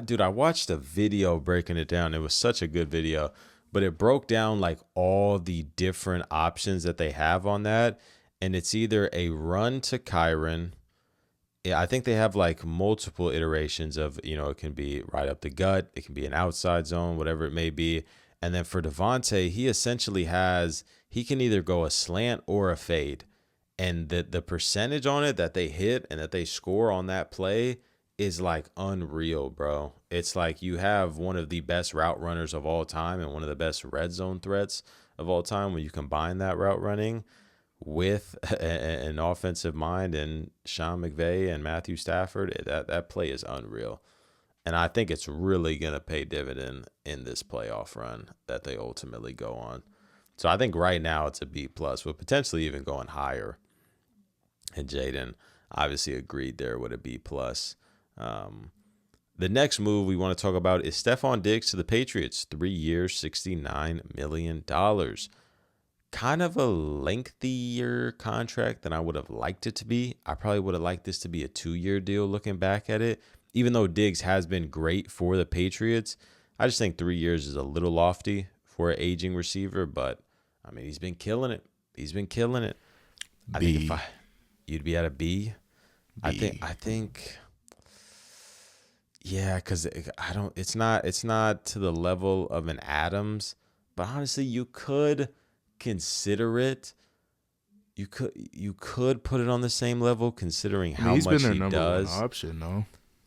Dude, I watched a video breaking it down. It was such a good video, but it broke down like all the different options that they have on that, and it's either a run to Kyron. Yeah, I think they have like multiple iterations of, it can be right up the gut. It can be an outside zone, whatever it may be. And then for Davante, he can either go a slant or a fade. And the percentage on it that they hit and that they score on that play is like unreal, bro. It's like you have one of the best route runners of all time and one of the best red zone threats of all time when you combine that route running with an offensive mind and Sean McVay and Matthew Stafford. That play is unreal. And I think it's really going to pay dividend in this playoff run that they ultimately go on. So I think right now it's a B plus, with potentially even going higher. And Jaden obviously agreed there with a B plus. The next move we want to talk about is Stephon Diggs to the Patriots, 3 years, $69 million. Kind of a lengthier contract than I would have liked it to be. I probably would have liked this to be a 2-year deal looking back at it. Even though Diggs has been great for the Patriots, I just think 3 years is a little lofty for an aging receiver. But, I mean, he's been killing it. I think if you'd be at a B. I think, yeah, because it's not to the level of an Adams. But honestly, you could consider it. You could put it on the same level considering how much he does. He's been their number one option, no?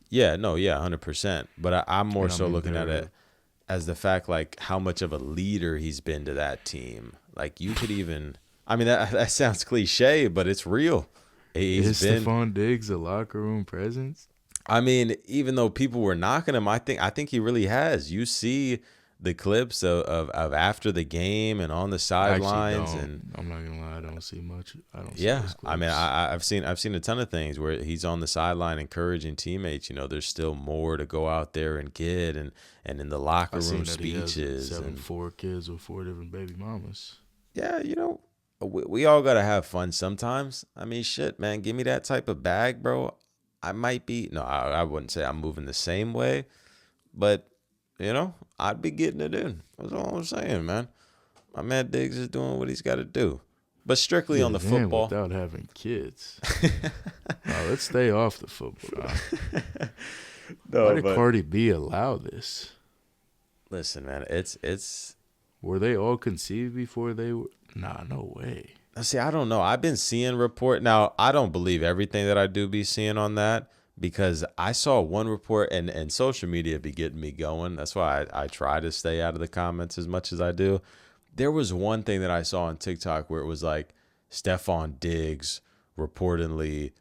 Yeah, 100%. But I'm more so looking at it as the fact like how much of a leader he's been to that team. Like you could even, I mean that sounds cliche, but it's real. Is Stephon Diggs a locker room presence? I mean, even though people were knocking him, I think he really has. You see the clips of after the game and on the sidelines, and I'm not gonna lie, I don't see much. I don't. Yeah, see I mean, I've seen a ton of things where he's on the sideline encouraging teammates. There's still more to go out there and get, and in the locker room speeches. He has 4 kids with 4 different baby mamas. Yeah, we all gotta have fun sometimes. I mean, shit, man, give me that type of bag, bro. I wouldn't say I'm moving the same way, but. I'd be getting it in. That's all I'm saying, man. My man Diggs is doing what he's got to do. But strictly on the football. Without having kids. Let's stay off the football. Why did Cardi B allow this? Listen, man, it's. Were they all conceived before they were? Nah, no way. See, I don't know. I've been seeing report. Now, I don't believe everything that I do be seeing on that because I saw one report and social media be getting me going. That's why I try to stay out of the comments as much as I do. There was one thing that I saw on TikTok where it was like Stephon Diggs reportedly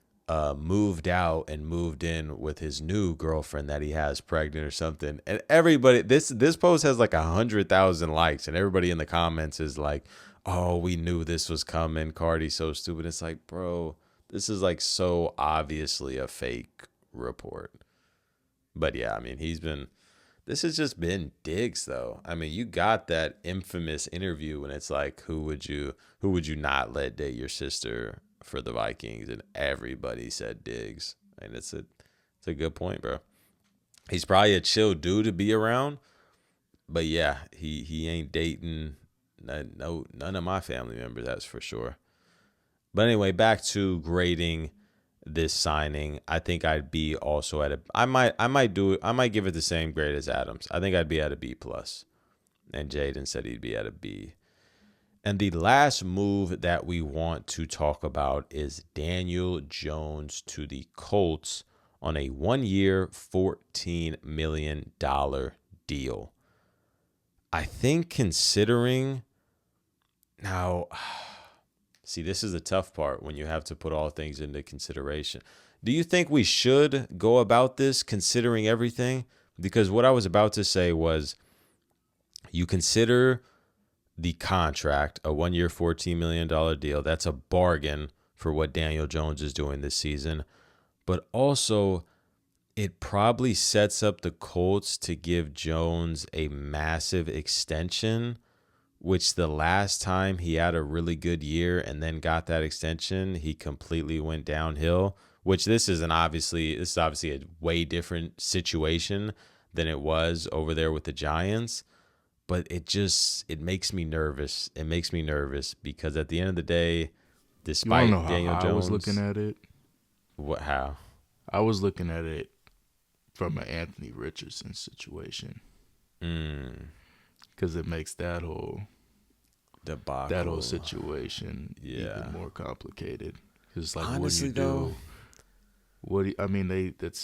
moved out and moved in with his new girlfriend that he has pregnant or something. And everybody, this post has like 100,000 likes, and everybody in the comments is like, "Oh, we knew this was coming. Cardi's so stupid." It's like, bro, this is like so obviously a fake report. But yeah, I mean, this has just been Diggs though. I mean, you got that infamous interview when it's like, who would you not let date your sister for the Vikings? And everybody said Diggs. And it's a good point, bro. He's probably a chill dude to be around. But yeah, he ain't dating none of my family members, that's for sure. But anyway, back to grading this signing. I think I'd be also at I might give it the same grade as Adams. I think I'd be at a B plus. And Jaden said he'd be at a B. And the last move that we want to talk about is Daniel Jones to the Colts on a 1-year, $14 million deal. I think considering now, see, this is the tough part when you have to put all things into consideration. Do you think we should go about this considering everything? Because what I was about to say was you consider the contract, a 1-year, $14 million deal. That's a bargain for what Daniel Jones is doing this season. But also, it probably sets up the Colts to give Jones a massive extension, which the last time he had a really good year and then got that extension, he completely went downhill, which this is obviously a way different situation than it was over there with the Giants. But it makes me nervous. It makes me nervous because at the end of the day, despite Daniel Jones, I was looking at it. How? I was looking at it from an Anthony Richardson situation. Because it makes that whole situation even more complicated. Because like, honestly, what do you do?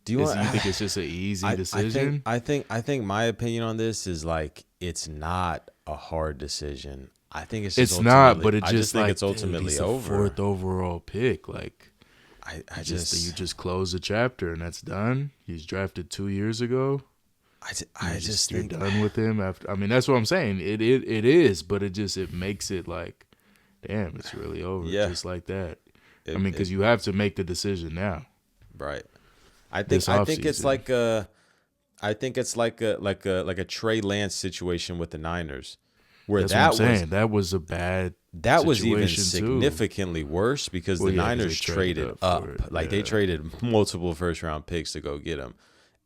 Do you think it's just an easy decision? I think my opinion on this is like it's not a hard decision. I think it's not, but I just think it's ultimately he's over. The 4th overall pick, like you just close the chapter and that's done. He's drafted 2 years ago. I just think you're done with him after. I mean, that's what I'm saying. It is, but it makes it like, damn, it's really over. Yeah. Just like that. Because you have to make the decision now. Right. I think it's like a Trey Lance situation with the Niners, where that was a bad. That was even significantly worse because the Niners traded up. They traded multiple first-round picks to go get him,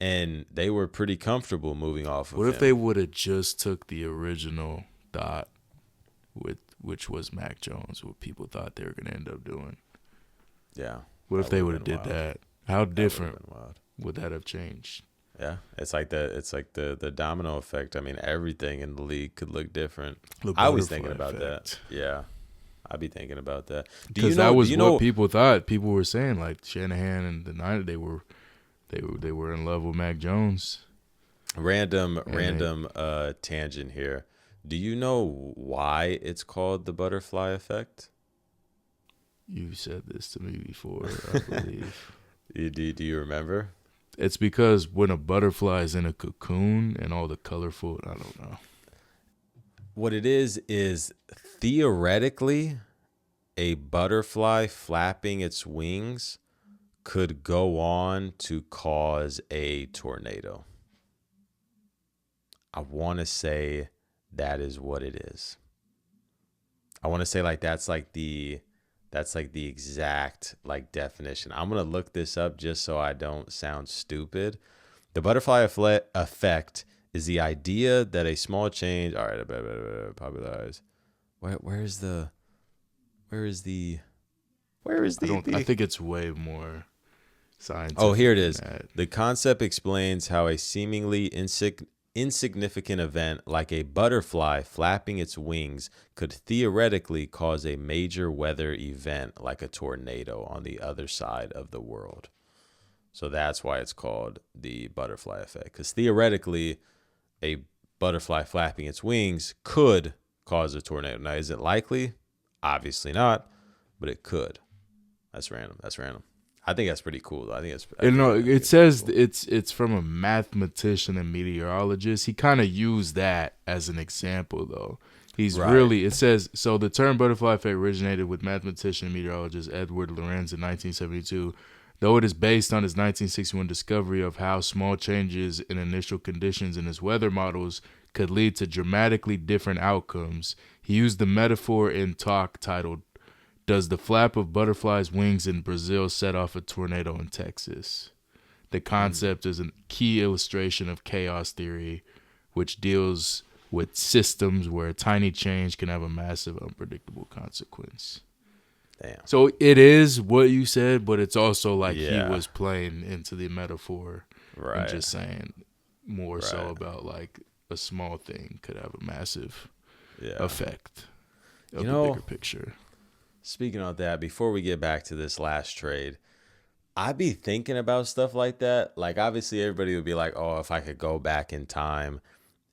and they were pretty comfortable moving off of him. What if they would have just took the original thought, which was Mac Jones, what people thought they were going to end up doing? Yeah. What if they would have did that? How different would that have changed? Yeah, it's like the domino effect. I mean, everything in the league could look different. I was thinking about that. Yeah, I'd be thinking about that. Because that was what people thought. People were saying like Shanahan and the Niners, they were in love with Mac Jones. Random tangent here. Do you know why it's called the butterfly effect? You said this to me before, I believe. Do you remember? It's because when a butterfly is in a cocoon and all the colorful, I don't know. What it is theoretically a butterfly flapping its wings could go on to cause a tornado. I want to say that is what it is. I want to say like that's like the exact like definition. I'm going to look this up just so I don't sound stupid. The butterfly effect is the idea that a small change, all right, popularize. Where is the I think it's way more scientific. Oh, here it is. The concept explains how a seemingly insignificant event like a butterfly flapping its wings could theoretically cause a major weather event like a tornado on the other side of the world. So that's why it's called the butterfly effect, because theoretically a butterfly flapping its wings could cause a tornado. Now, is it likely? Obviously not, but it could. That's random. I think that's pretty cool, though. It says cool. It's from a mathematician and meteorologist. He kind of used that as an example, though. It says, so the term butterfly effect originated with mathematician and meteorologist Edward Lorenz in 1972, though it is based on his 1961 discovery of how small changes in initial conditions in his weather models could lead to dramatically different outcomes. He used the metaphor in talk titled, "Does the flap of butterflies' wings in Brazil set off a tornado in Texas?" The concept is a key illustration of chaos theory, which deals with systems where a tiny change can have a massive, unpredictable consequence. Damn. So it is what you said, but it's also like he was playing into the metaphor and just saying more so about like a small thing could have a massive effect of the bigger picture. Speaking of that, before we get back to this last trade, I be thinking about stuff like that. Like, obviously, everybody would be like, oh, if I could go back in time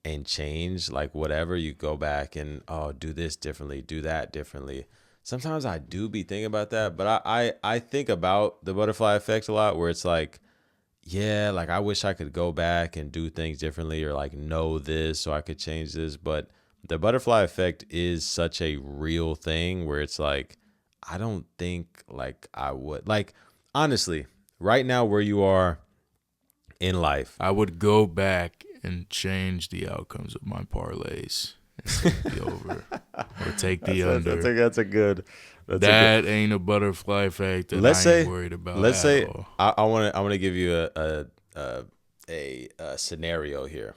and change, like, whatever, you go back and, oh, do this differently, do that differently. Sometimes I do be thinking about that, but I think about the butterfly effect a lot, where it's like, yeah, like, I wish I could go back and do things differently, or, like, know this so I could change this. But the butterfly effect is such a real thing where it's like, I don't think like I would. Like, honestly, right now where you are in life, I would go back and change the outcomes of my parlays and take the over or take the under. That's a good. That ain't a butterfly effect that I ain't worried about. Let's say I want to give you a scenario here.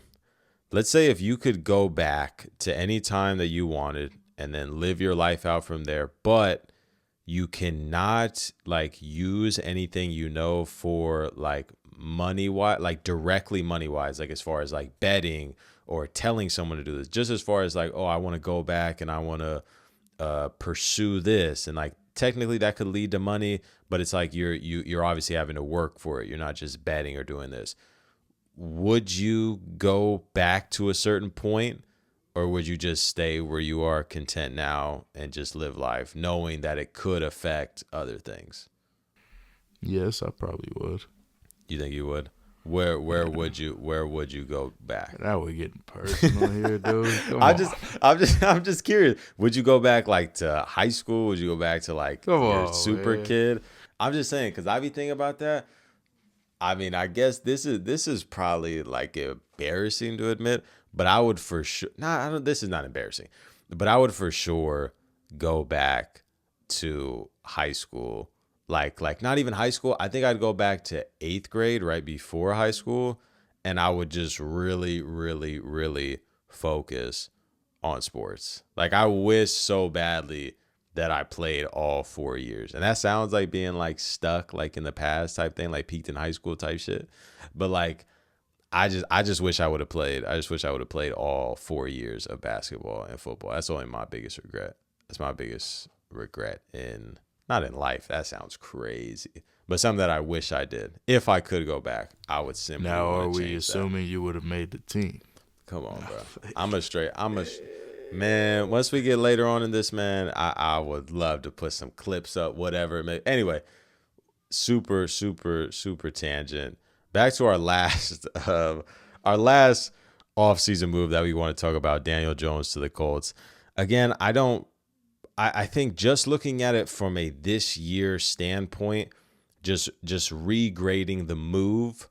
Let's say if you could go back to any time that you wanted and then live your life out from there, but you cannot like use anything for like money wise, like directly money wise, like as far as like betting or telling someone to do this, just as far as like, oh, I want to go back and I want to pursue this, and like technically that could lead to money, but it's like you're obviously having to work for it. You're not just betting or doing this. Would you go back to a certain point? Or would you just stay where you are content now and just live life, knowing that it could affect other things? Yes, I probably would. You think you would? Where would you go back? Now we're getting personal here, dude. I'm just curious. Would you go back like to high school? Would you go back to like your super kid? I'm just saying, because I be thinking about that. I mean, I guess this is probably like embarrassing to admit, but I would for sure. This is not embarrassing, but I would for sure go back to high school. Like not even high school. I think I'd go back to 8th grade, right before high school, and I would just really, really, really focus on sports. Like, I wish so badly that I played all 4 years. And that sounds like being like stuck like in the past type thing, like peaked in high school type shit. But like, I just wish I would have played. I just wish I would have played all 4 years of basketball and football. That's only my biggest regret. That's my biggest regret not in life. That sounds crazy. But something that I wish I did. If I could go back, I would simply. Now, are we assuming you would have made the team? Come on, bro. Man, once we get later on in this, man, I would love to put some clips up, whatever. Anyway, super, super, super tangent. Back to our last offseason move that we want to talk about, Daniel Jones to the Colts. Again, I think just looking at it from a this year standpoint, just regrading the move,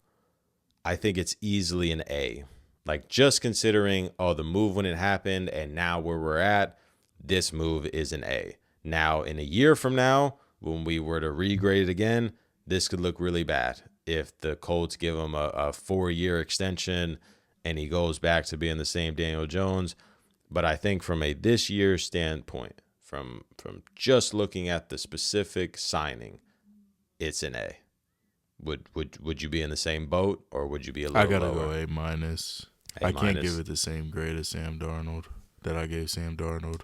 I think it's easily an A. Like, just considering, the move when it happened and now where we're at, this move is an A. Now, in a year from now, when we were to regrade it again, this could look really bad. If the Colts give him a 4-year extension and he goes back to being the same Daniel Jones. But I think from a this year standpoint, from just looking at the specific signing, it's an A. Would you be in the same boat, or would you be a little lower? I gotta go A-. I can't give it the same grade as Sam Darnold that I gave Sam Darnold.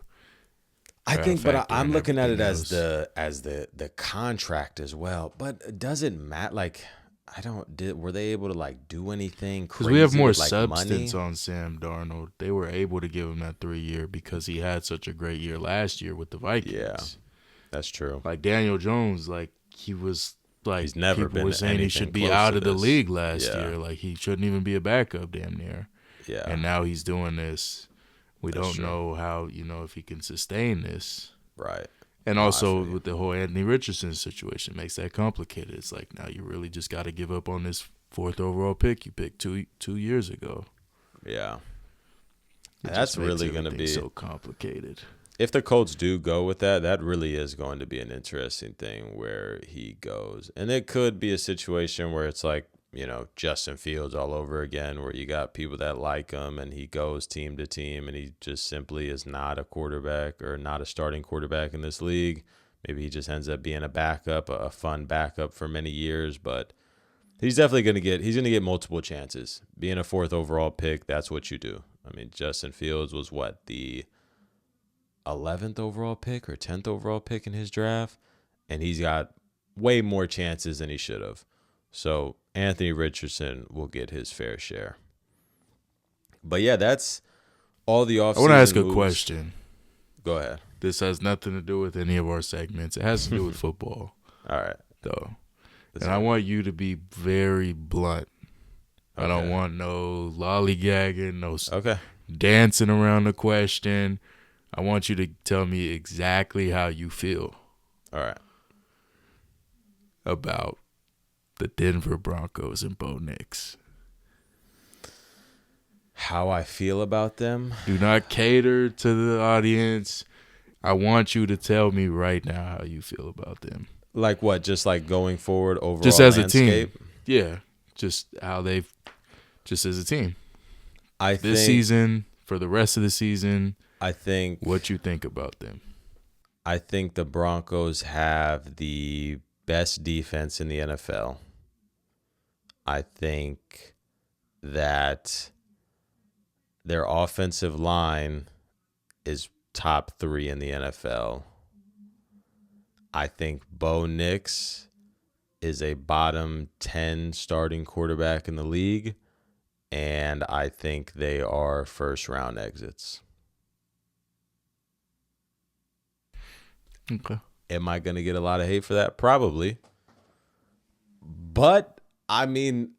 I think, but I'm looking at it as the contract as well. But does it matter? Like, were they able to like do anything crazy? Because we have more with, like, substance money? on Sam Darnold. They were able to give him that 3-year because he had such a great year last year with the Vikings. Yeah, that's true. Like Daniel Jones, like he was like he's never people been were saying he should be out of the league last year. Like he shouldn't even be a backup damn near. Yeah. And now he's doing this. We don't know how, if he can sustain this. Right. And also with the whole Anthony Richardson situation makes that complicated. It's like now you really just got to give up on this 4th overall pick you picked two years ago. Yeah. That's really going to be so complicated. If the Colts do go with that, that really is going to be an interesting thing where he goes. And it could be a situation where it's like, Justin Fields all over again, where you got people that like him and he goes team to team and he just simply is not a quarterback or not a starting quarterback in this league. Maybe he just ends up being a backup, a fun backup for many years, but he's definitely going to get multiple chances. Being a 4th overall pick, that's what you do. I mean, Justin Fields was the 11th overall pick or 10th overall pick in his draft, and he's got way more chances than he should have. So Anthony Richardson will get his fair share. But yeah, that's all the offseason. I want to ask a question. Go ahead. This has nothing to do with any of our segments. It has to do with football. All right. Though. And I want you to be very blunt. Okay. I don't want no lollygagging, no dancing around the question. I want you to tell me exactly how you feel. All right. About the Denver Broncos and Bo Nix. How I feel about them? Do not cater to the audience. I want you to tell me right now how you feel about them. Like what? Just like going forward overall just as landscape? A team. Yeah. Just as a team. I think this season, for the rest of the season, I think what you think about them. I think the Broncos have the best defense in the NFL. I think that their offensive line is top 3 in the NFL. I think Bo Nix is a bottom 10 starting quarterback in the league, and I think they are first-round exits. Okay. Am I going to get a lot of hate for that? Probably. But, I mean,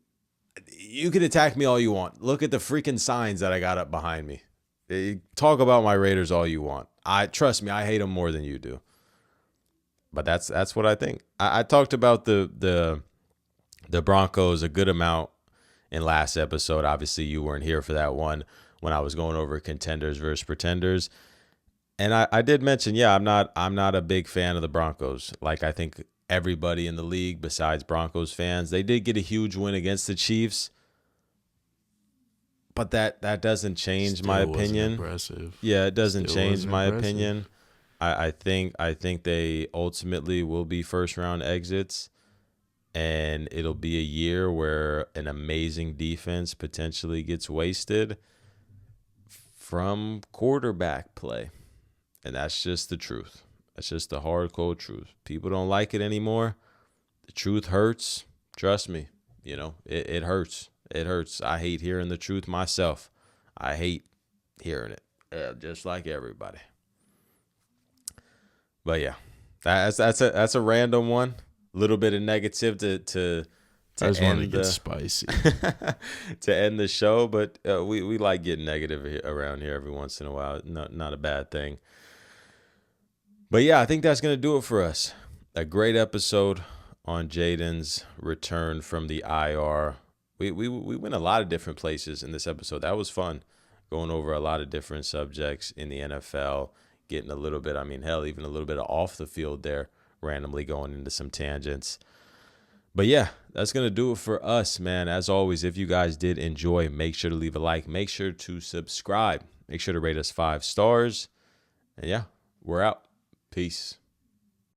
you can attack me all you want. Look at the freaking signs that I got up behind me. Talk about my Raiders all you want. Trust me, I hate them more than you do. But that's what I think. I talked about the Broncos a good amount in last episode. Obviously, you weren't here for that one when I was going over contenders versus pretenders. And I did mention, I'm not a big fan of the Broncos. Like, I think everybody in the league besides Broncos fans, they did get a huge win against the Chiefs. But that doesn't change my opinion. Impressive. Yeah, it doesn't change my opinion. I think they ultimately will be first-round exits. And it'll be a year where an amazing defense potentially gets wasted from quarterback play. And that's just the truth. That's just the hard, cold truth. People don't like it anymore. The truth hurts. Trust me. It hurts. It hurts. I hate hearing the truth myself. I hate hearing it, just like everybody. But yeah, that's a random one. A little bit of negative to I just want to get spicy to end the show, but we like getting negative around here every once in a while. Not a bad thing. But yeah, I think that's going to do it for us. A great episode on Jaden's return from the IR. We went a lot of different places in this episode. That was fun, going over a lot of different subjects in the NFL, getting a little bit, even a little bit off the field there, randomly going into some tangents. But yeah, that's going to do it for us, man. As always, if you guys did enjoy, make sure to leave a like. Make sure to subscribe. Make sure to rate us 5 stars. And yeah, we're out. Peace.